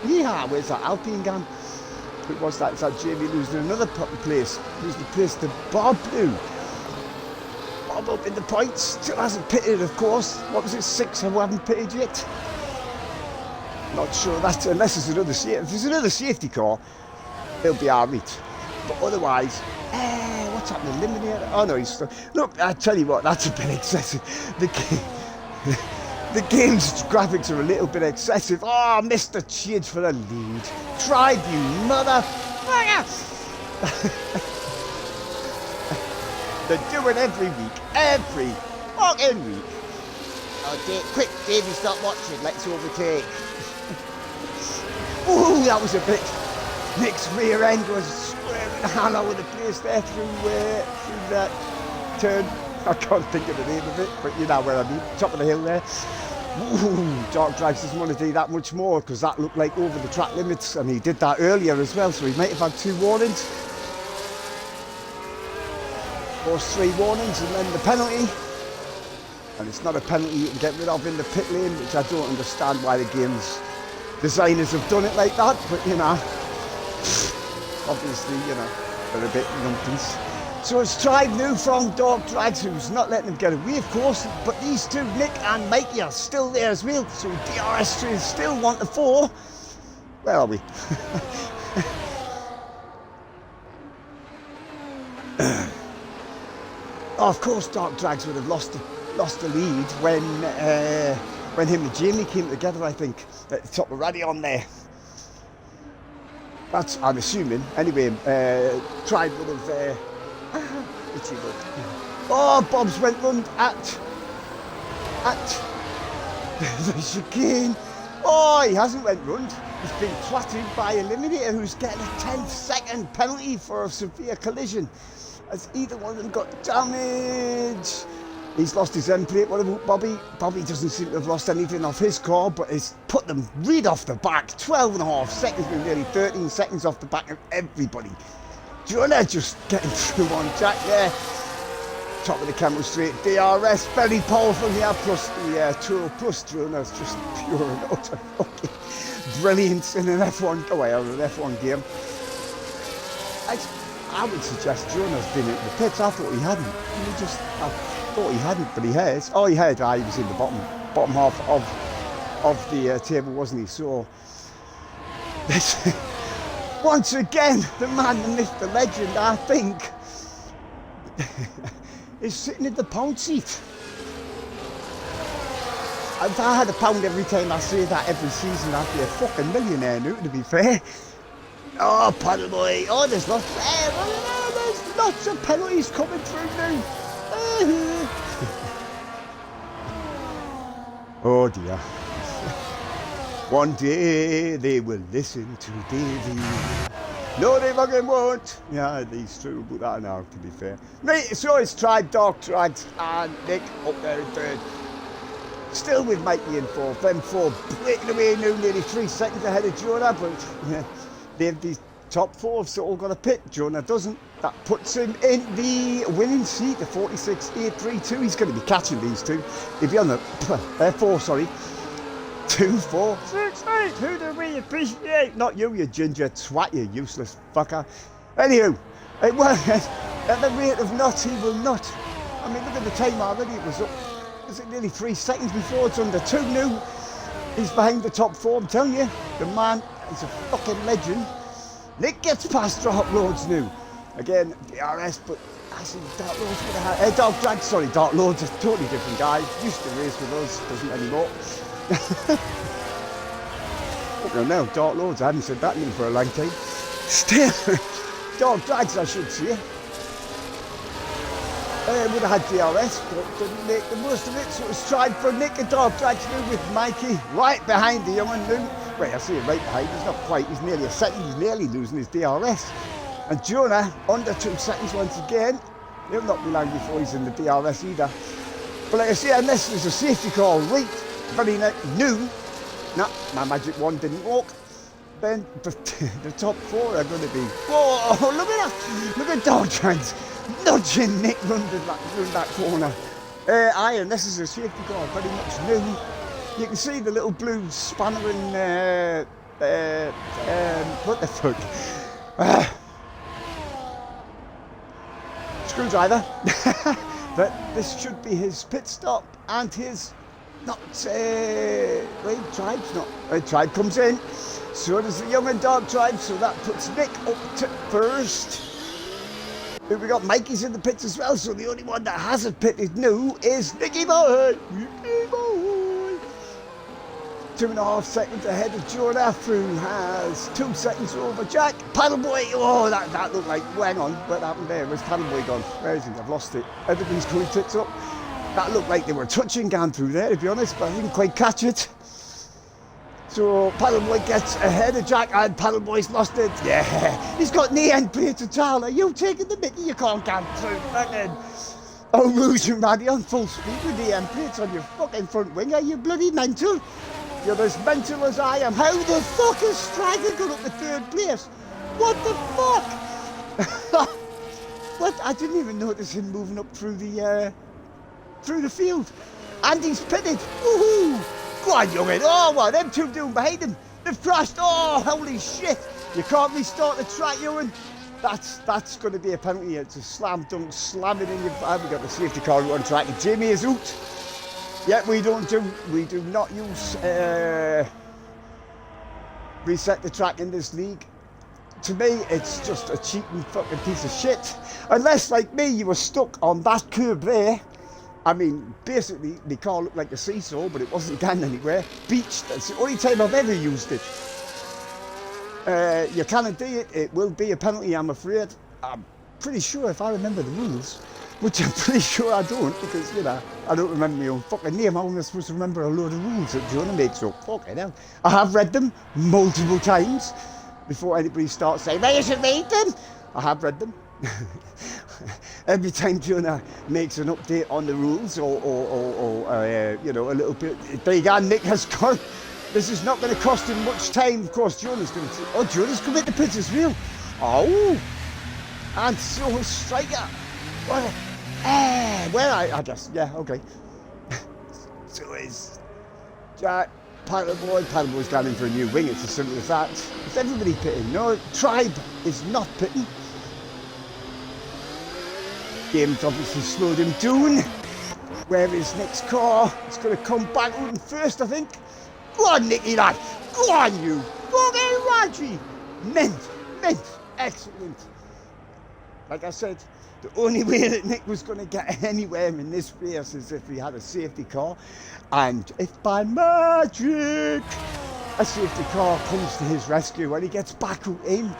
S1: Yeah, where's that Alpine gun? It was that. Is that Jamie losing another place? Losing the place to Bob Blue. Bob up in the points. Still hasn't pitted, of course. What was it, 6 who haven't pitted yet? Not sure that, unless there's another safety. If there's another safety car, he'll be alright. But otherwise, what's happening? Eliminator? Oh no, he's still. Look, I tell you what, that's a bit excessive. The game's graphics are a little bit excessive. Oh, Mr. Chid for the lead. Tribe, you motherfucker! They do it every week. Every fucking week.
S2: Oh, quick, Davey's not watching. Let's overtake.
S1: Ooh, that was a bit. Nick's rear end was swerving all over the place there through that turn. I can't think of the name of it, but you know where I mean. Top of the hill there. Ooh, Dark Drags doesn't want to do that much more because that looked like over the track limits, and he did that earlier as well, so he might have had 2 warnings. Or 3 warnings and then the penalty. And it's not a penalty you can get rid of in the pit lane, which I don't understand why the game's designers have done it like that, but you know, obviously, you know, they're a bit numpties. So it's tried new from Dark Drags, who's not letting them get away, of course, but these two, Nick and Mikey, are still there as well, so DRS is still 1-4. Where are we? Of course, Dark Drags would have lost the lead when him and Jamie came together, I think, at the top of Radion there. That's, I'm assuming. Anyway, Tribe would have... Oh, Bob's went round at the chicane. Oh, he hasn't went round. He's been twatted by Eliminator, who's getting a 10-second penalty for a severe collision. Has either one of them got damage? He's lost his end plate. What about Bobby? Bobby doesn't seem to have lost anything off his car, but he's put them right off the back. 12.5 seconds, with nearly 13 seconds off the back of everybody. Jonah just getting through on Jack there. Top of the camel straight. DRS, very powerful here, plus the Tour Plus Jonah's just pure and utter fucking brilliance in an F1, an F1 game. I I would suggest Jonah's been in the pits. I thought he hadn't. I thought he hadn't, but he has. Oh, he had. He was in the bottom half of the table, wasn't he? So, this, once again, the man, the myth, the legend, I think, is sitting in the pound seat. If I had a pound every time I say that every season, I'd be a fucking millionaire now, to be fair. Oh, paddle boy. Oh, there's lots of penalties coming through now. Oh dear. One day they will listen to Davy. No, they fucking won't. Yeah, he's true about that now, to be fair. Right, so it's Tribe, Dark Tribes, and Nick up there in third. Still with Mikey in fourth. Them four breaking away now, nearly 3 seconds ahead of Jonah, but yeah, they've the top four, so all got a pit. Jonah doesn't. That puts him in the winning seat, the 46.832. He's going to be catching these two. He'll be on the 4, sorry. 2, 4, 6, 8. Who do we appreciate? Not you, you ginger twat, you useless fucker. Anywho, it was at the rate of not, he will not. I mean, look at the time already. It was up. Is it nearly 3 seconds before it's under 2 now? He's behind the top 4, I'm telling you. The man is a fucking legend. Nick gets past Dark Lords now. Again, DRS, but actually Dark Lords would have had... Dark Drag, sorry, Dark Lords is a totally different guy. Used to race with us, doesn't anymore. Okay, now, Dark Lords, I haven't said that name for a long time. Still, Dark Drags, I should say. Would have had DRS, but didn't make the most of it, so it's tried for Nick and Dark Drags now with Mikey right behind the young one now. Well, I say right behind, he's not quite, he's nearly a second, he's nearly losing his DRS. And Jonah, under 2 seconds once again. He'll not be long before he's in the DRS either. But like I say, unless there's a safety call right very new, nah, my magic wand didn't work, then the top 4 are going to be, whoa, look at that, look at Dark Drags nudging Nick round that corner. Unless there's a safety call, very much new. You can see the little blue spanner in, what the fuck? Screwdriver. But this should be his pit stop and his Tribe comes in. So does the young and Dark Tribe, so that puts Nick up to first. We got Mikey's in the pits as well, so the only one that hasn't pitted new is Nicky Boy. Nicky Boy. 2.5 seconds ahead of Jonah, who has 2 seconds over Jack. Paddleboy, oh, that looked like, hang on, what happened there? Where's Paddleboy gone? Where is he? I've lost it. Everything's going tits up. That looked like they were touching going through there, to be honest, but I didn't quite catch it. So Paddleboy gets ahead of Jack, and Paddleboy's lost it. Yeah, he's got knee end plates at all. Are you taking the mickey? You can't get through. Fucking oh, losing Raddy on full speed with knee end plates on your fucking front wing. Are you bloody mental? You're as mental as I am. How the fuck is Striker got up to 3rd place? What the fuck? What? I didn't even notice him moving up through the field. And he's pitted. Woohoo! Go on, youngin. Oh, well, them two doing behind him. They've crashed. Oh, holy shit. You can't restart the track, youngin. That's going to be a penalty. It's a slam dunk, slam it in your... We've got the safety car on track. And Jamie is out. Yeah, we do not use reset the track in this league. To me, it's just a cheating fucking piece of shit. Unless, like me, you were stuck on that curb there. I mean, basically, the car looked like a seesaw, but it wasn't going anywhere. Beached. That's the only time I've ever used it. You cannot do it. It will be a penalty, I'm afraid. I'm pretty sure if I remember the rules, which I'm pretty sure I don't, because, you know, I don't remember my own fucking name. How am I supposed to remember a load of rules that Jonah makes up? Fucking hell. I have read them multiple times before anybody starts saying, well, you should read them. I have read them. Every time Jonah makes an update on the rules or you know, a little bit, there you go, Nick has gone. This is not going to cost him much time. Of course, Jonah's going to... Oh, Jonah's come into pits as well. Oh! And so is Striker. Well, I guess, yeah, okay. So is Jack, Paddleboy's gone in for a new wing. It's as simple as that. Is everybody pitting? No, Tribe is not pitting. Game's obviously slowed him down. Where is Nick's car? It's going to come back out in first, I think. Go on, Nicky, lad. Go on, you. Go get Raji. Mint. Excellent. Like I said, the only way that Nick was going to get anywhere in this race is if he had a safety car. And if by magic a safety car comes to his rescue when he gets back out in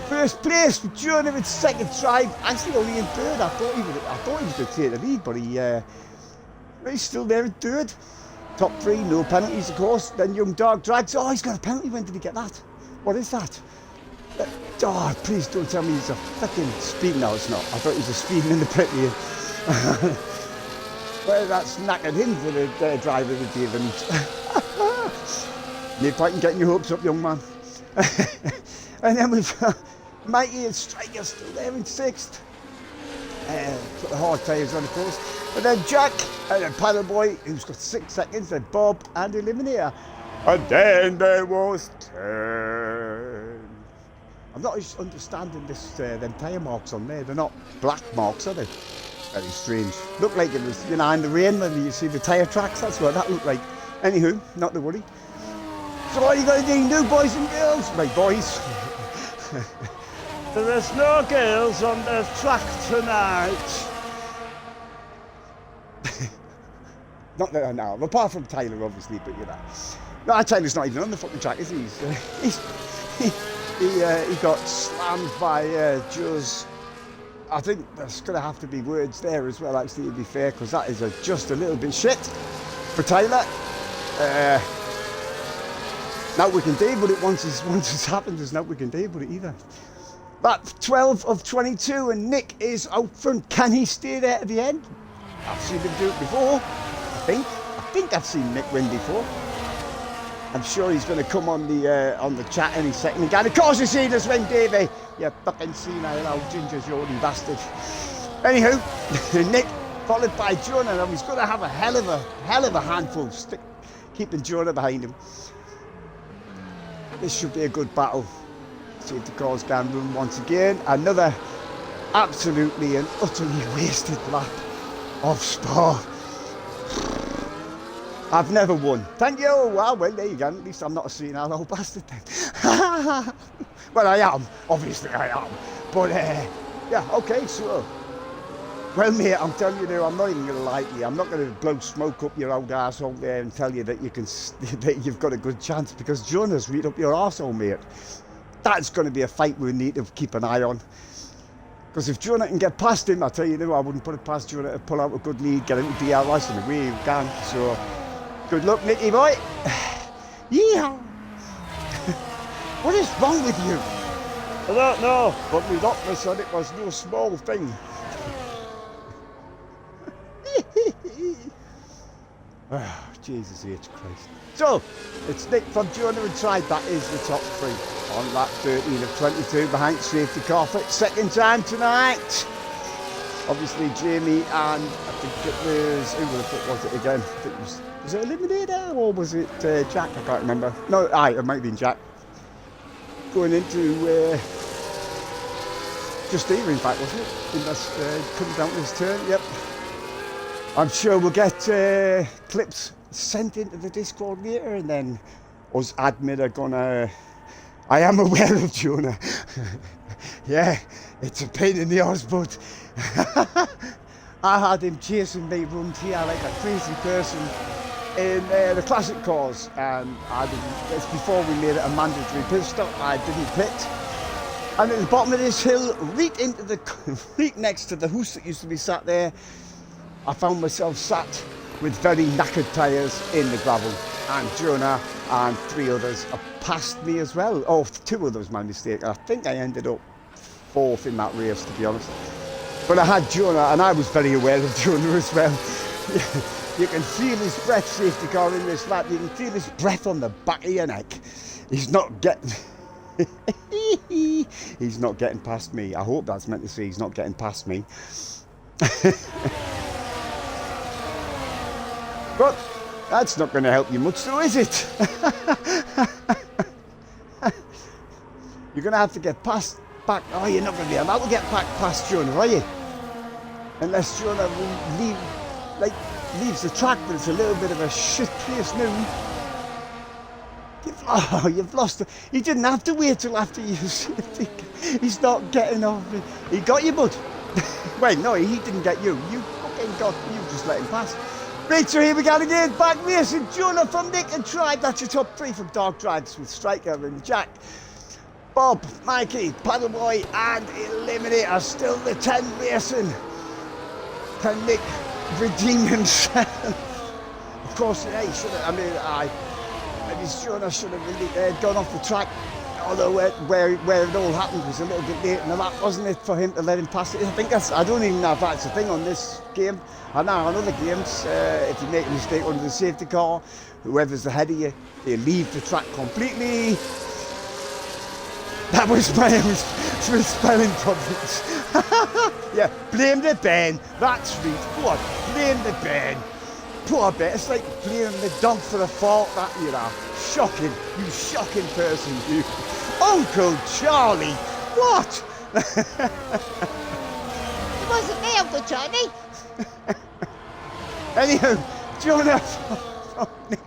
S1: first place with Jonah in second try, actually only in third. I thought he was going to take the lead, but he's still there in third. Top three, no penalties, of course. Then Young Dog drags. Oh, he's got a penalty. When did he get that? What is that? Oh, please don't tell me he's a fucking speed. No, it's not. I thought he was a speeding in the pit here. Well, that's knackered him for the driver of the day. No point in getting your hopes up, young man. And then we've Mikey and Striker still there in sixth. Put the hard tyres on, of course. And then Jack and then Paddle Boy, who's got 6 seconds, then Bob and Eliminator. And then there was turn. I'm not understanding this. Them tyre marks on there. They're not black marks, are they? Very strange. Looked like it was, in the rain when you see the tyre tracks. That's what that looked like. Anywho, not to worry. So what are you going to do, boys and girls? My boys.
S3: There is no girls on the track tonight.
S1: Not that I know, apart from Tyler, obviously, but No, Tyler's not even on the fucking track, is he? He got slammed by Joe's. I think there's going to have to be words there as well, actually, to be fair, because that is just a little bit shit for Tyler. Now we can deal with it once it's happened. There's nothing we can deal with it either. But 12 of 22, and Nick is out front. Can he stay there at the end? I've seen him do it before. I think I've seen Nick win before. I'm sure he's going to come on the chat any second again. Of course, you see this win, Davey. You fucking senile old ginger Jordan bastard. Anywho, Nick followed by Jonah, and he's going to have a hell of a handful, keeping Jonah behind him. This should be a good battle. See if the cars can run once again. Another absolutely and utterly wasted lap of Spa. I've never won. Thank you. Well, there you go. At least I'm not a senile old bastard then. Well, I am. Obviously, I am. But, yeah, okay, so. Well, mate, I'm telling you now, I'm not even going to lie to you. I'm not going to blow smoke up your old arsehole there and tell you that that you've got a good chance, because Jonah's read up your arsehole, mate. That's going to be a fight we need to keep an eye on. Because if Jonah can get past him, I tell you now, I wouldn't put it past Jonah to pull out a good lead, get into DRS and away you can. So, good luck, Nicky boy. Yeehaw! What is wrong with you?
S3: I don't know,
S1: But my doctor said it was no small thing. Oh, Jesus H. Christ. So, it's Nick from Jonah and Tribe. That is the top three on lap 13 of 22 behind safety car for second time tonight. Obviously, Jamie and I think it was, who the fuck was it again? I think it was it Eliminator or was it Jack? I can't remember. No, it might have been Jack. Going into just here, in fact, wasn't it? He must come down this turn, yep. I'm sure we'll get clips sent into the Discord later, and then us admin are gonna. I am aware of Jonah. Yeah, it's a pain in the arse, but I had him chasing me round here like a crazy person in the classic cars, and I didn't. It's before we made it a mandatory pit stop. I didn't pit. And at the bottom of this hill, right next to the house that used to be sat there, I found myself sat with very knackered tyres in the gravel, and Jonah and 3 others passed me as well. Oh, 2 others, my mistake. I think I ended up 4th in that race, to be honest. But I had Jonah, and I was very aware of Jonah as well. You can feel his breath, safety car in this lap. You can feel his breath on the back of your neck. He's not getting... He's not getting past me. I hope that's meant to say he's not getting past me. But that's not going to help you much, though, is it? You're going to have to get back. Oh, you're not going to be allowed to get back past Jonah, are you? unless Jonah leaves the track, but it's a little bit of a shit place now. You've lost it. He didn't have to wait till after you. He's not getting off. He got you, bud. Wait, no, he didn't get you. You fucking got. You just let him pass. Right, so here we go again. Back racing. Jonah from Nick and Tribe. That's your top three from Dark Drags with Striker and Jack. Bob, Mikey, Paddleboy, and Eliminator. Still the 10 racing. Can Nick redeem himself? Of course, yeah, he should have. I mean, maybe Jonah should have really gone off the track. Although where it all happened was a little bit late in the lap, wasn't it, for him to let him pass it? I don't even know if that's a thing on this game. I know on other games, if you make a mistake under the safety car, whoever's ahead of you, they leave the track completely. That was my spelling problems. Yeah, blame the Ben. That's right. What? Blame the Ben. Poor Ben. It's like blaming the dog for the fault that you are. Shocking. You shocking person, you. Uncle Charlie. What?
S2: It wasn't me, Uncle Charlie.
S1: Anyhow, Jonah from Nick,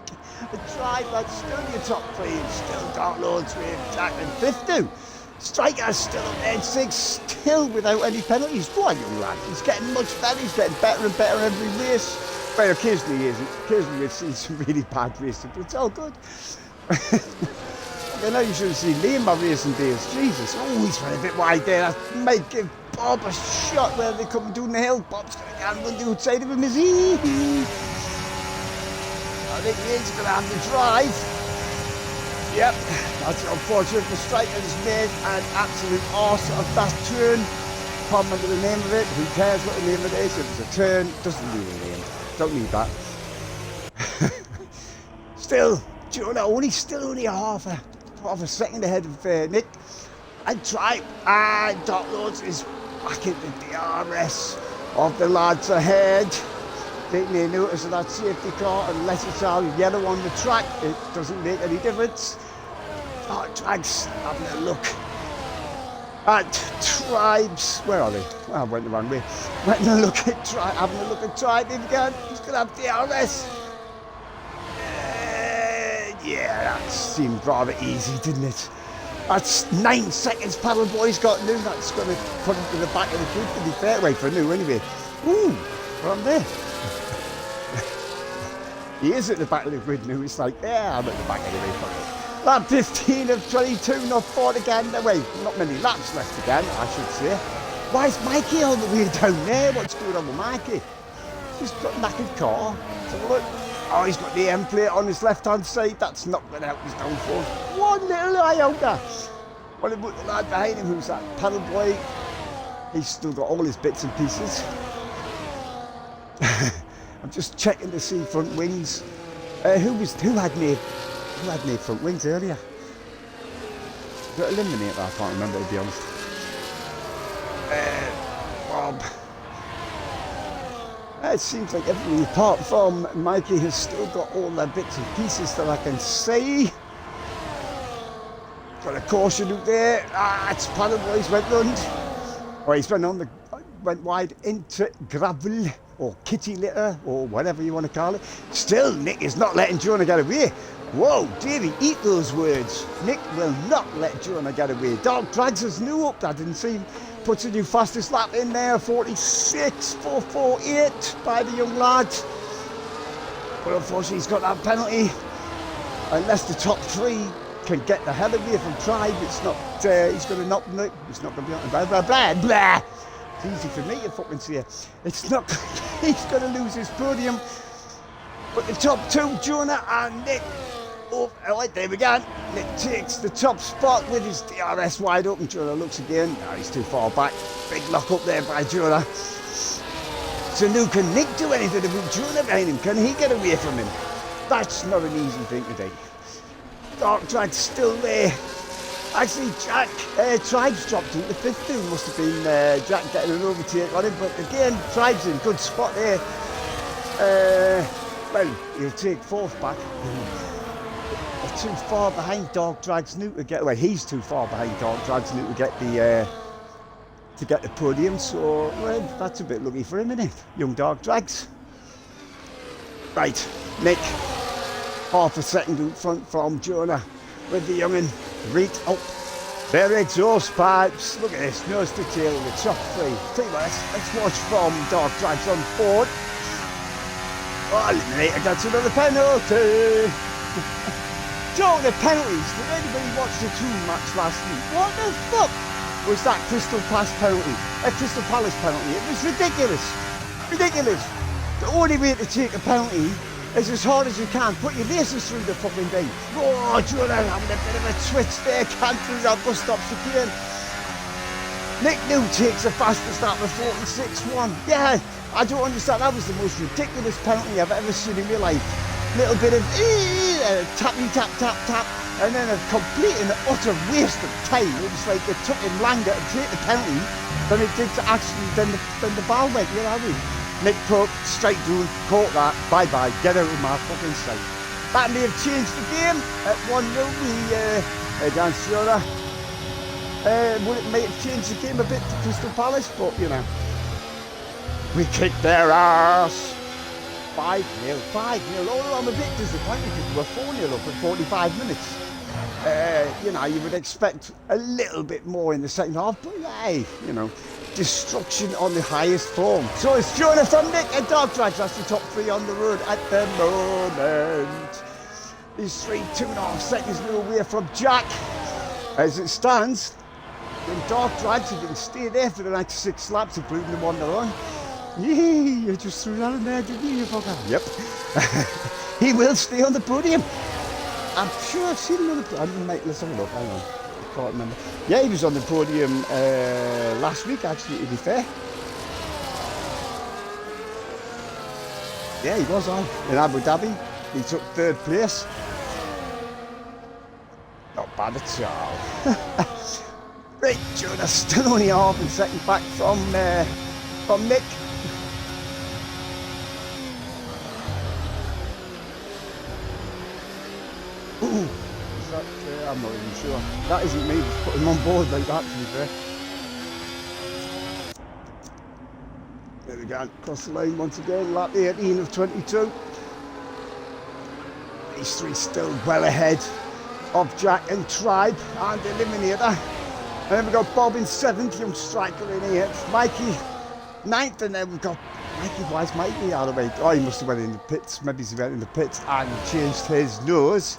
S1: the Tribe, that's still your top three, and still Dark Lords with Jack and fifth too. Striker's still on edge six, still without any penalties. Go on, young lad. He's getting much better. He's getting better and better every race. Well, occasionally he isn't. Occasionally we've seen some really bad racing, but it's all good. I know you should have seen Liam my racing days. Jesus. Oh, he's went a bit wide there. That might give Bob a shot where they come down the hill. Bob's going to gamble on the outside of him, is he? I think he is going to have the drive. Yep, that's unfortunate for Striker. Has made an absolute arse of that turn. Can't remember the name of it. Who cares what the name of it is? It was a turn. Doesn't need a name. Don't need that. Still, Jonah still only half a second ahead of Nick. And Tribe and Dark Lords is back into the DRS of the lads ahead. Taking no notice of that safety car unless it's all yellow on the track. It doesn't make any difference. Dark Drags having a look at Tribes. Where are they? Well, I went the wrong way. Having a look at Tribe again. He's going to have DRS. Yeah, that seemed rather easy, didn't it? That's 9 seconds Paddleboy's got new. That's going to put him to the back of the group, to be fair. Wait for new anyway. Ooh, from there. He is at the back of the grid now. It's like, yeah, I'm at the back of the grid. Lap 15 of 22, not 4 again. No, wait, not many laps left again, I should say. Why is Mikey all the way down there? What's going on with Mikey? He's got a knackered car. Let's have a look. Oh, he's got the M plate on his left-hand side. That's not going to help his downfall. One little iota. What about the lad behind him? Who's that? Paddleboy. He's still got all his bits and pieces. I'm just checking to see front wings. Who had made front wings earlier? Was it Eliminator? I can't remember, to be honest. Bob. It seems like everybody apart from Mikey has still got all their bits and pieces that I can see. Got a caution out there. It's Paddleboy's went round. Or he's went wide into gravel or kitty litter or whatever you want to call it. Still, Nick is not letting Jonah get away. Whoa, Davey, eat those words. Nick will not let Jonah get away. Dark Drags is new up. That didn't seem. Puts a new fastest lap in there, 46.448 by the young lad. But unfortunately he's got that penalty. Unless the top three can get the hell away from Tribe, it's not, he's going to knock them. It's not going to be on, blah, blah, blah. It's easy for me to fucking say. It's not, he's going to lose his podium. But the top two, Jonah and Nick. Oh, right, there we go. Nick takes the top spot with his DRS wide open. Jonah looks again. No, he's too far back. Big lock up there by Jonah. So now can Nick do anything about Jonah behind him? Can he get away from him? That's not an easy thing to do. Dark Drag's still there. Actually, Jack, Tribe's dropped into fifth too. Must have been Jack getting an overtake on him. But again, Tribe's in a good spot there. Well, he'll take fourth back. They're too far behind Dark Drags new to get. Well, he's too far behind Dark Drags new to get the to get the podium, so well, that's a bit lucky for him, isn't it? Young Dark Drags. Right, Nick, half a second in front from Jonah with the young'un. Reet up. Their exhaust pipes. Look at this, nose to tail with the top three. Tell you what, let's watch from Dark Drags on board. Oh, eliminator gets another penalty. Joe, the penalties. Did anybody watch the 2 match last week? What the fuck was that Crystal Palace penalty? A Crystal Palace penalty. It was ridiculous. Ridiculous. The only way to take a penalty is as hard as you can. Put your laces through the fucking thing. Oh, Jonah having a bit of a twitch there. Can't through that bus stop again. Nick New takes the fastest out of 46-1. Yeah, I don't understand. That was the most ridiculous penalty I've ever seen in my life. Little bit of tappy tap tap tap, and then a complete and utter waste of time. It was like it took him longer to take the penalty than it did to actually than the ball went. You know what I mean? Nick Pope straight through, caught that. Bye bye. Get out of my fucking sight. That may have changed the game at 1-0 against Jonah. Would it may have changed the game a bit to Crystal Palace, but you know, we kicked their ass. 5-0, 5-0. Although I'm a bit disappointed because we're 4-0 up in 45 minutes. You know, you would expect a little bit more in the second half, but hey, you know, destruction on the highest form. So it's Jonah from Nick and Dark Drags. That's the top 3 on the road at the moment. He's 2.5 seconds away from Jack. As it stands, in Dark Drags, if you can stay there for the next 6 laps, including them on their own. Yeah, you just threw that in there, didn't you, fucker? Yep. He will stay on the podium. I'm sure I've seen him on the podium. Let's have a look, hang on. I can't remember. Yeah, he was on the podium last week, actually, to be fair. Yeah, he was on. In Abu Dhabi. He took 3rd place. Not bad at all. Right, Jonah still only half a second back from Nick. Ooh, is that, I'm not even sure. That isn't me just putting him on board like that, to be fair. There we go, across the line once again, lap 18 of 22. These 3 still well ahead of Jack and Tribe and Eliminator. And then we've got Bob in 7th, Young Striker in 8th, Mikey 9th, and then we've got Mikey. Why is Mikey out of the way? Oh, he must have went in the pits. Maybe he went in the pits and changed his nose.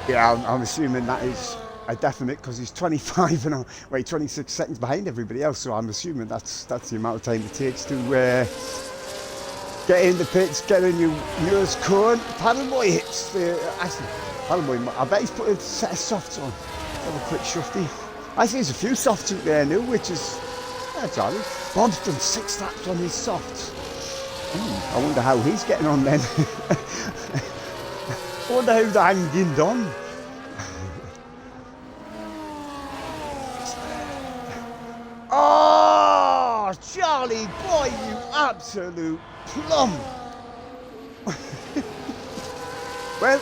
S1: Yeah, I'm assuming that is a definite because he's 25 and 26 seconds behind everybody else. So I'm assuming that's the amount of time it takes to get in the pits, get a new nose cone. Paddleboy hits the actually Paddleboy. I bet he's put a set of softs on. Have a quick shufty. I see there's a few softs out there now, which is that's all right. Bob's done 6 laps on his softs. I wonder how he's getting on then. I wonder how they're hanging on. Oh, Charlie boy, you absolute plum. Well,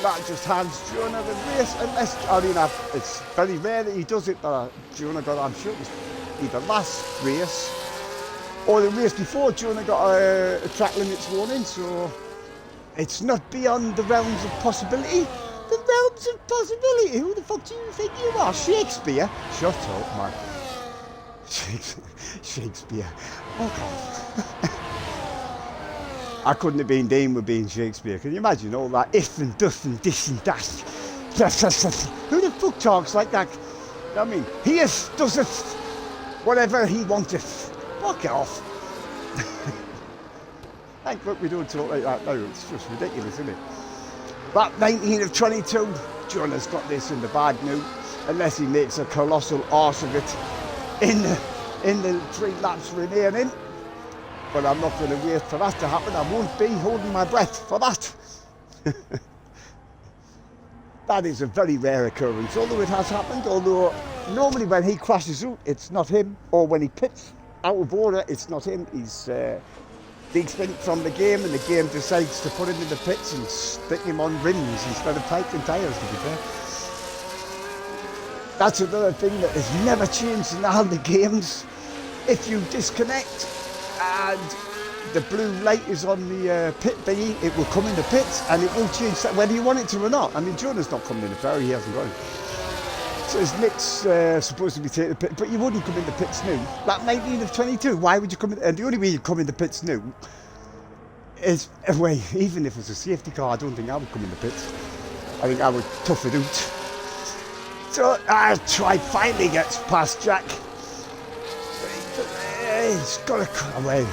S1: that just hands Jonah the race, unless, I mean, it's very rare that he does it, but Jonah got, I'm sure it was either last race or the race before Jonah got a track limits warning, so it's not beyond the realms of possibility. The realms of possibility? Who the fuck do you think you are? Shakespeare? Shut up, man. Shakespeare. Oh, God. I couldn't have been dealing with being Shakespeare. Can you imagine all that if and duff and this and that? Who the fuck talks like that? I mean, he doesn't whatever he wanteth. Fuck off. Thank God we don't talk like that now. It's just ridiculous, isn't it? Lap 19 of 22. Jonah's got this in the bag now, unless he makes a colossal arse of it in the 3 laps remaining. But I'm not going to wait for that to happen. I won't be holding my breath for that. That is a very rare occurrence, although it has happened. Although normally when he crashes out, it's not him, or when he pits out of order, it's not him. He's de-spent from the game, and the game decides to put him in the pits and stick him on rims instead of pipes and tyres, to be fair. That's another thing that has never changed in all the games. If you disconnect and the blue light is on the pit thingy, it will come in the pits and it will change that whether you want it to or not. I mean, Jonah's not coming in the ferry, he hasn't got it. So his Nick's supposed to be taking the pit, but you wouldn't come in the pits new. Like 19 of 22, why would you come in? And the only way you come in the pits new is, well, even if it's a safety car, I don't think I would come in the pits. I think I would tough it out. So I finally gets past Jack. He's got to cut away.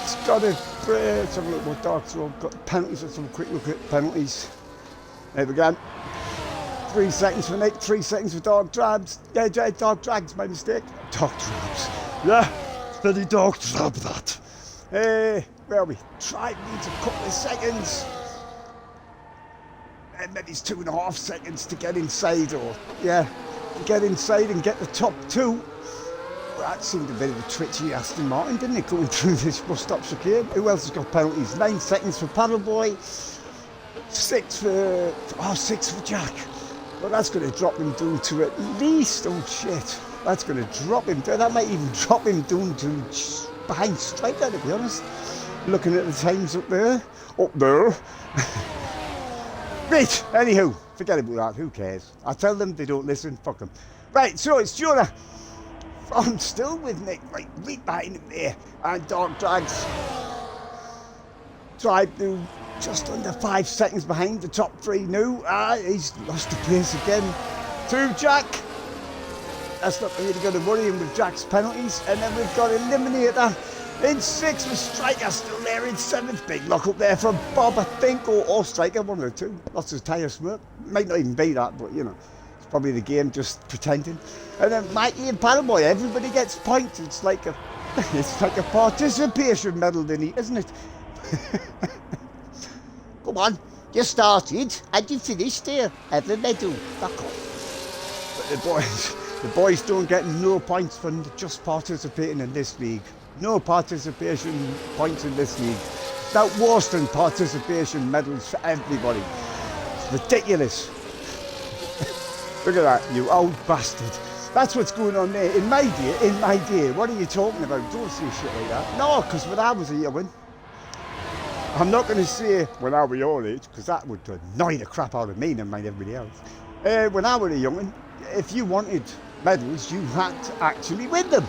S1: He's got to, let's have a look what Dark's road got. Penalties, let's have a quick look at penalties. There we go. 3 seconds for Nick, 3 seconds for Dog Drabs. Yeah, Dog Drags, my mistake. Dog Drabs. Yeah, steady Dog Drab that. Where are we? Tribe needs a couple of seconds. And maybe it's 2.5 seconds to get inside, or, yeah, to get inside and get the top 2. Well, that seemed a bit of a twitchy Aston Martin, didn't it, going through this bus stop chicane? Who else has got penalties? 9 seconds for Paddleboy. 6 for Jack. Well, that's going to drop him down to at least, oh shit, that's going to drop him down. That might even drop him down to behind Striker, to be honest. Looking at the times up there. Right, anywho, forget about that, who cares? I tell them, they don't listen, fuck them. Right, so it's Jonah. I'm still with Nick, right behind him there. And Dog Drags. Tribe through. Just under 5 seconds behind the top 3 now. He's lost the place again. 2 Jack. That's not really going to worry him with Jack's penalties. And then we've got Eliminator in 6th with Striker still there in 7th. Big lock up there from Bob, I think, or Striker, one of the two. Lots of tyre smirk. Might not even be that, but you know, it's probably the game just pretending. And then Mikey and Paddleboy, everybody gets points. It's like a participation medal, isn't it?
S2: Come on, you started and you finished here. Have a medal. Back off.
S1: But the boys don't get no points for just participating in this league. No participation points in this league. That worse than participation medals for everybody. It's ridiculous. Look at that, you old bastard. That's what's going on there. In my day, what are you talking about? Don't say shit like that. No, because when I was a young one, I'm not going to say when I was your age, because that would annoy the crap out of me and mind everybody else. When I was a young one, if you wanted medals, you had to actually win them.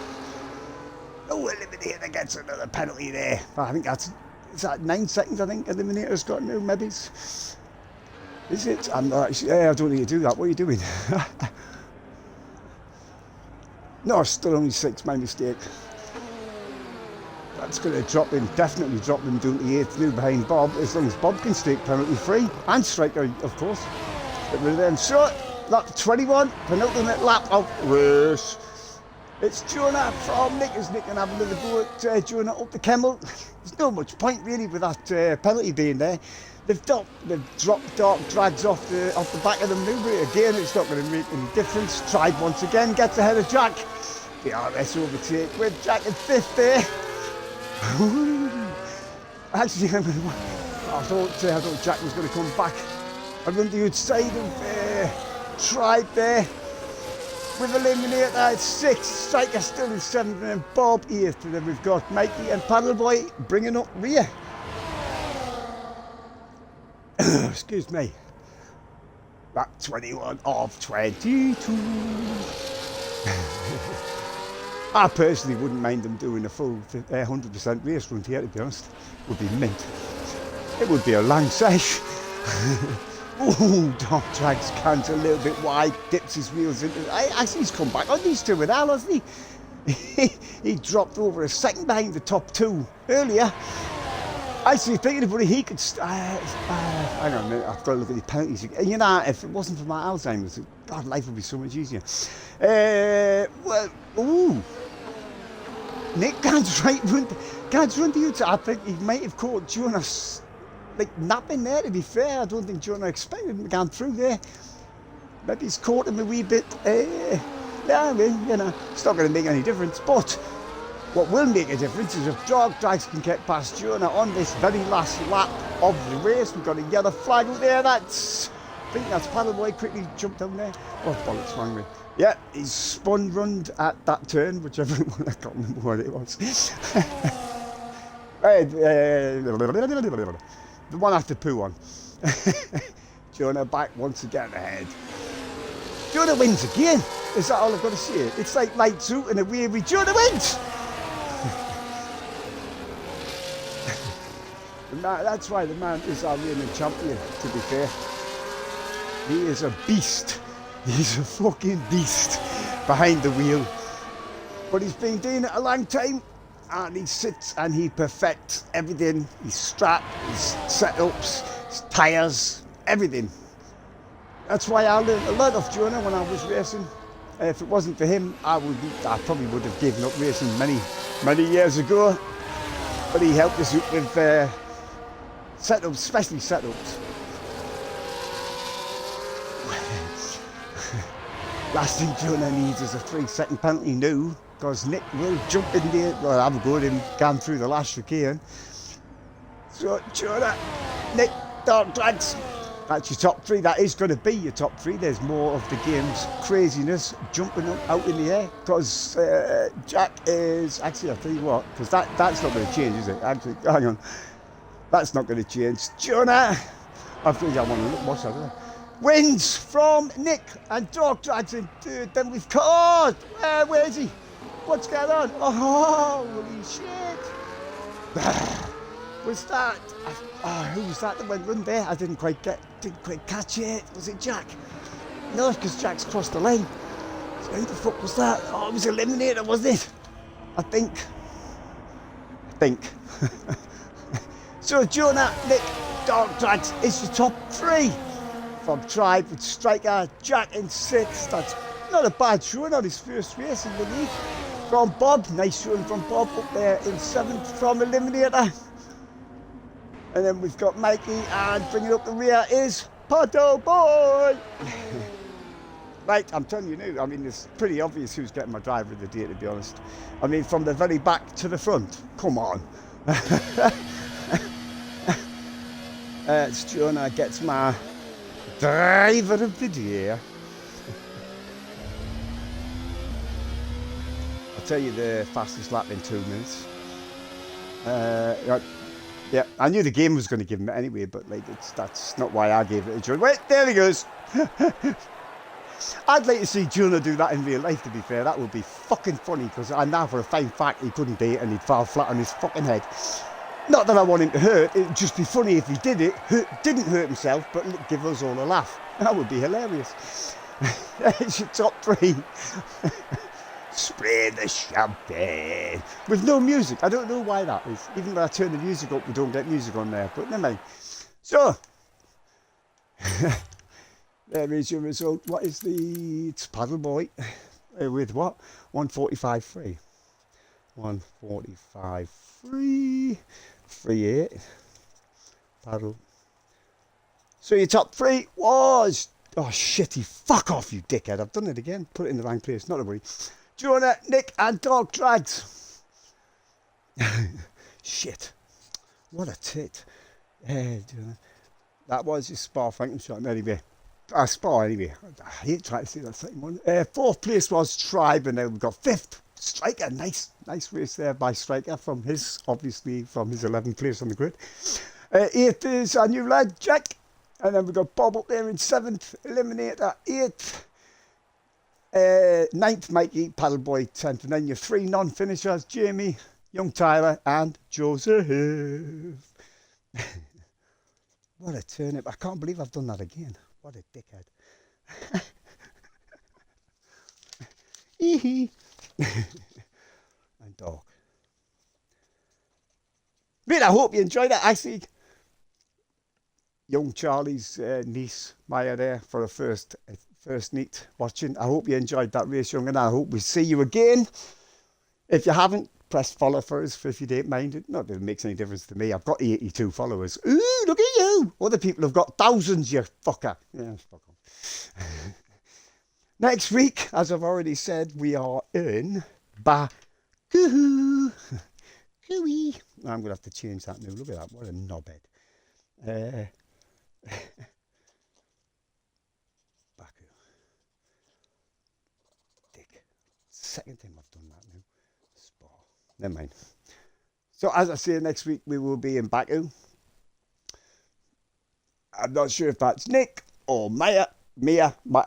S1: Oh, Eliminator gets another penalty there. I think is that 9 seconds, I think Eliminator's got now, maybe. Is it? I'm not actually, I don't need to do that. What are you doing? No, still only 6, my mistake. That's going to drop him, definitely drop him down to 8th now behind Bob, as long as Bob can stay penalty free. And Striker, of course. Get rid of them. So, lap 21, penultimate lap of race. It's Jonah from Nick, as Nick can have another go at Jonah up the Kemmel. There's no much point really with that penalty being there. They've dropped Dark Drags off the back of them now, but again, it's not going to make any difference. Tribe once again gets ahead of Jack. The RS overtake with Jack in 5th there. Actually, I thought Jack was going to come back around the outside of Tribe there. With Eliminator at 6th, Striker still in 7th, and then Bob 8th, and then we've got Mikey and Paddleboy bringing up rear. Excuse me. Lap 21 of 22. I personally wouldn't mind them doing a full 100% race run here, to be honest. It would be mint. It would be a long sesh. Oh, Dog Drags cans a little bit wide, dips his wheels into it. Actually, he's come back on these two with Al, hasn't he? He dropped over a second behind the top 2 earlier. Actually, thinking about it, he could. Hang on a minute, I've got to look at the penalties. You know, if it wasn't for my Alzheimer's, God, life would be so much easier. Well, ooh. Nick can't run the outside. I think he might have caught Jonas napping there, to be fair. I don't think Jonah expected him to go through there. Maybe he's caught him a wee bit. Yeah, I mean, you know, it's not going to make any difference. But what will make a difference is if Dog Drags can get past Jonah on this very last lap of the race. We've got a yellow flag out there. That's think that's Paddleboy quickly jumped down there. Oh, bollocks, wrong way. Yeah, he's spun round at that turn, whichever one, I can't remember what it was. The one after Pooh on. Jonah back once again ahead. Jonah wins again. Is that all I've got to say? It's like lights out and away we Jonah wins. That's why the man is our reigning champion, to be fair. He is a beast. He's a fucking beast behind the wheel. But he's been doing it a long time, and he sits and he perfects everything. His strap, his setups, his tyres, everything. That's why I learned a lot of Jonah when I was racing. If it wasn't for him, I probably would have given up racing many years ago. But he helped us out with setups, especially setups. Last thing Jonah needs is a 3-second penalty now, because Nick will jump in there. Well, I'm going and gone through the last chicane. So Jonah, Nick, Dark Drags. That's your top 3. That is going to be your top 3. There's more of the game's craziness jumping out in the air, because Jack is actually, I'll tell you what, because that's not going to change, is it? Actually, hang on, that's not going to change. Jonah, I think I want to look. What's that? Wins from Nick and Dark Drags in third. Then we've got, where is he? What's going on? Oh, holy shit! Was that? Who was that that went run there? I didn't quite catch it. Was it Jack? No, because Jack's crossed the lane. So who the fuck was that? Oh, it was Eliminator, wasn't it? I think. So Jonah, Nick, Dark Drags is your top 3. From Tribe with Striker, Jack in 6th. That's not a bad showing on his first race in the league. From Bob, nice showing from Bob up there in 7th from Eliminator. And then we've got Mikey, and bringing up the rear is Pato Boy. Right, I'm telling you now, I mean, it's pretty obvious who's getting my driver of the day, to be honest. I mean, from the very back to the front, come on. Jonah gets my driver of the day. I'll tell you the fastest lap in 2 minutes. Yeah, I knew the game was going to give him it anyway, but like that's not why I gave it a Jonah. Wait, there he goes. I'd like to see Jonah do that in real life, to be fair. That would be fucking funny, because I know for a fine fact he couldn't do it and he'd fall flat on his fucking head. Not that I want him to hurt, it'd just be funny if he did it, didn't hurt himself, but give us all a laugh. That would be hilarious. It's your top 3. Spray the champagne. With no music. I don't know why that is. Even when I turn the music up, we don't get music on there. But never mind. So, there is your result. What is it's Paddleboy with what? 145.3. 145.3. 3.8. Paddle. So your top 3 was... Oh, shitty. Fuck off, you dickhead. I've done it again. Put it in the wrong place. Not a worry. Jonah, Nick, and Dark Drags. Shit. What a tit. That was your Spa Frankenstein anyway. Spa anyway. I hate trying to say that second one. 4th place was Tribe, and then we've got 5th. Striker. Nice race there by Striker from his 11th place on the grid. 8th is our new lad, Jack. And then we've got Bob up there in 7th. Eliminator, 8th. 9th, Mikey, Paddleboy, 10th, and then your 3 non-finishers, Jamie, Young Tyler, and Joseph. What a turnip. I can't believe I've done that again. What a dickhead. And dog. Mate, I hope you enjoyed it. I see young Charlie's niece, Maya, there for the first meet watching. I hope you enjoyed that race, young, and I hope we see you again. If you haven't, press follow for us if you don't mind. Not that it makes any difference to me. I've got 82 followers. Ooh, look at you. Other people have got thousands, you fucker. Yeah, fuck off. Next week, as I've already said, we are in Baku. Cooey. I'm going to have to change that now. Look at that. What a knobhead. second time I've done that now. Spa. Never mind. So as I say, next week we will be in Baku. I'm not sure if that's Nick or Mia.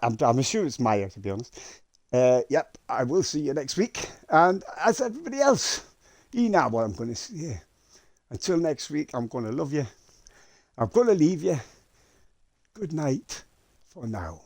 S1: I'm sure it's Maya, to be honest. Yep, I will see you next week. And as everybody else, you know what I'm going to say. Until next week, I'm going to love you. I'm going to leave you. Good night for now.